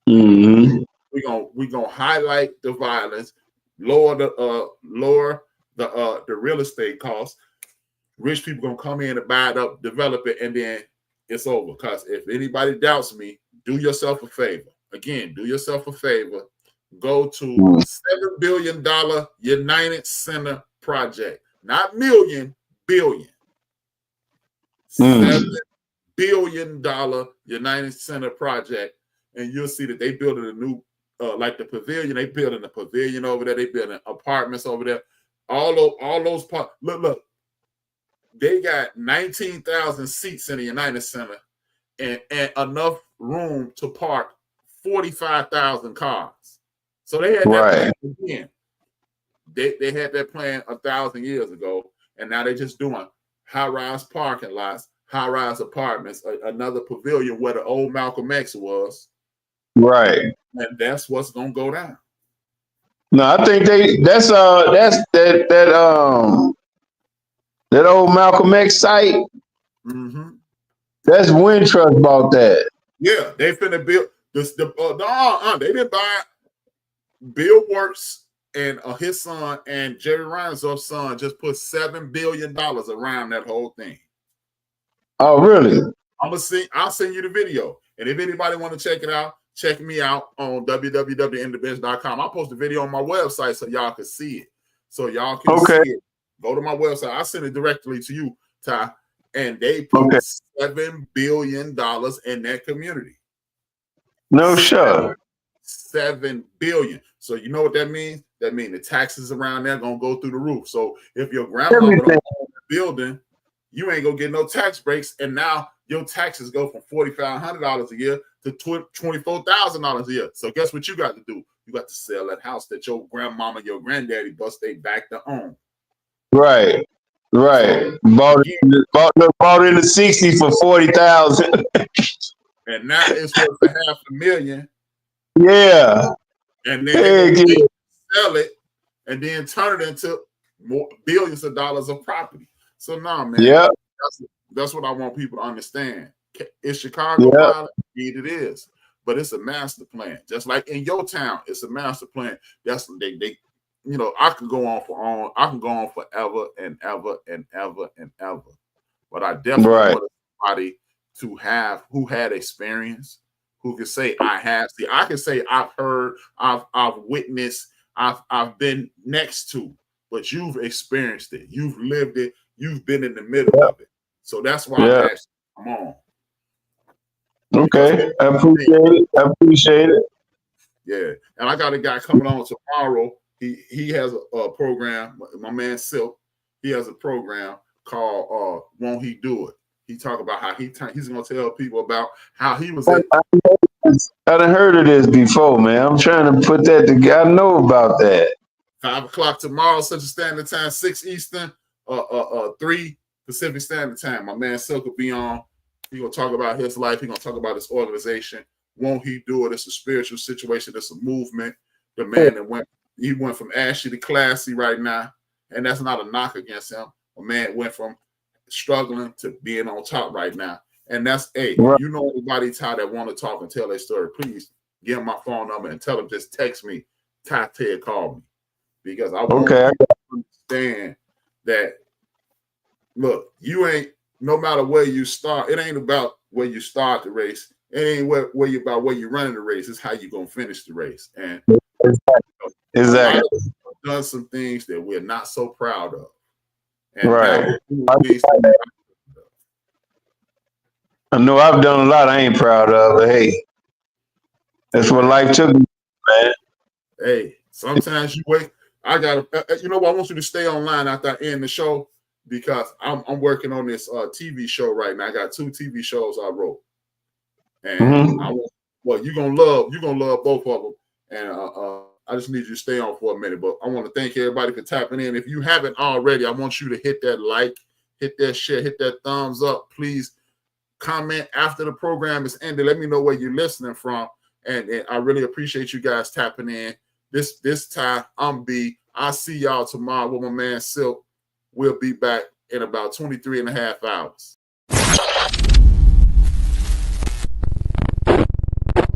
Mm-hmm. We're gonna highlight the violence, lower the real estate costs. Rich people gonna come in and buy it up, develop it, and then it's over. Because if anybody doubts me, do yourself a favor. Again, do yourself a favor. Go to $7 billion United Center project, not million, billion. $7 billion United Center project, and you'll see that they building a new, like the pavilion. They building a pavilion over there. They building apartments over there. All those parts. Look. They got 19,000 seats in the United Center, and enough room to park 45,000 cars. So they had that plan again. They had that plan 1,000 years ago, and now they're just doing high-rise parking lots, high-rise apartments, another pavilion where the old Malcolm X was. Right. And that's what's gonna go down. No, I think that's that old Malcolm X site. Mm-hmm. That's Wintrust bought that. Yeah, they finna build this. They didn't buy it. Bill Works and his son and Jerry Reinsdorf's son just put $7 billion around that whole thing. Oh, really? I'll send you the video. And if anybody want to check it out, check me out on www.inthebench.com. I'll post the video on my website so y'all can see it. So y'all can see it. Go to my website. I'll send it directly to you, Ty. And they put $7 billion in that community. No sure. $7 billion. So you know what that means? That means the taxes around there gonna go through the roof. So if your grandmother don't own the building, you ain't gonna get no tax breaks. And now your taxes go from $4,500 a year to $24,000 a year. So guess what you got to do? You got to sell that house that your grandmama, your granddaddy bust they back to own. Right. Bought in the 60 for 40,000. And now it's worth $500,000. Yeah. And then they sell it and then turn it into more billions of dollars of property. So nah, man. Yeah. That's what I want people to understand. Is Chicago violent? Indeed it is. But it's a master plan. Just like in your town, it's a master plan. That's they you know, I can go on forever and ever and ever and ever. But I definitely want somebody to have who had experience, who can say I have. See, I can say I've heard, I've witnessed, I've been next to, but you've experienced it, you've lived it, you've been in the middle of it. So that's why I'm asking, come on. Okay, I appreciate it. Yeah, and I got a guy coming on tomorrow. He has a program. My man Silk, he has a program called "Won't He Do It?" He talk about how he's gonna tell people about how he was. I done heard of this before, man. I'm trying to put that together. I know about that. 5 o'clock tomorrow, Central Standard Time, 6 Eastern, 3 Pacific Standard Time. My man Silk will be on. He gonna talk about his life. He gonna talk about his organization. Won't he do it? It's a spiritual situation. It's a movement. The man that he went from ashy to classy right now, and that's not a knock against him. A man went from struggling to being on top right now, and that's if you know anybody, Ty, that want to talk and tell their story, please give them my phone number and tell them just text me. Ty Ted called me, because I want to understand that. Look, you ain't, no matter where you start, it ain't about where you start the race. It ain't where you about where you're running the race. It's how you gonna finish the race. And exactly, done some things that we're not so proud of. And right. I know I've done a lot I ain't proud of, but hey, that's what life took me, man. Hey, sometimes you wait. I gotta, you know what? I want you to stay online after I end the show, because I'm working on this TV show right now. I got 2 TV shows I wrote, and you're gonna love both of them. And I just need you to stay on for a minute. But I want to thank everybody for tapping in. If you haven't already, I want you to hit that like, hit that share, hit that thumbs up. Please comment after the program is ended. Let me know where you're listening from, and I really appreciate you guys tapping in. This time, I'm B. I'll see y'all tomorrow with my man Silk. We'll be back in about 23 and a half hours.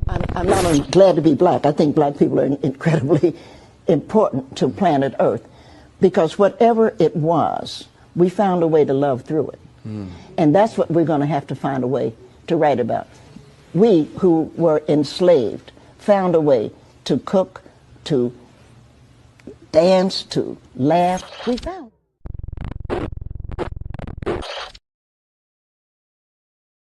I'm not only glad to be black, I think black people are incredibly important to planet Earth, because whatever it was, we found a way to love through it. And that's what we're going to have to find a way to write about. We who were enslaved found a way to cook, to dance, to laugh. We found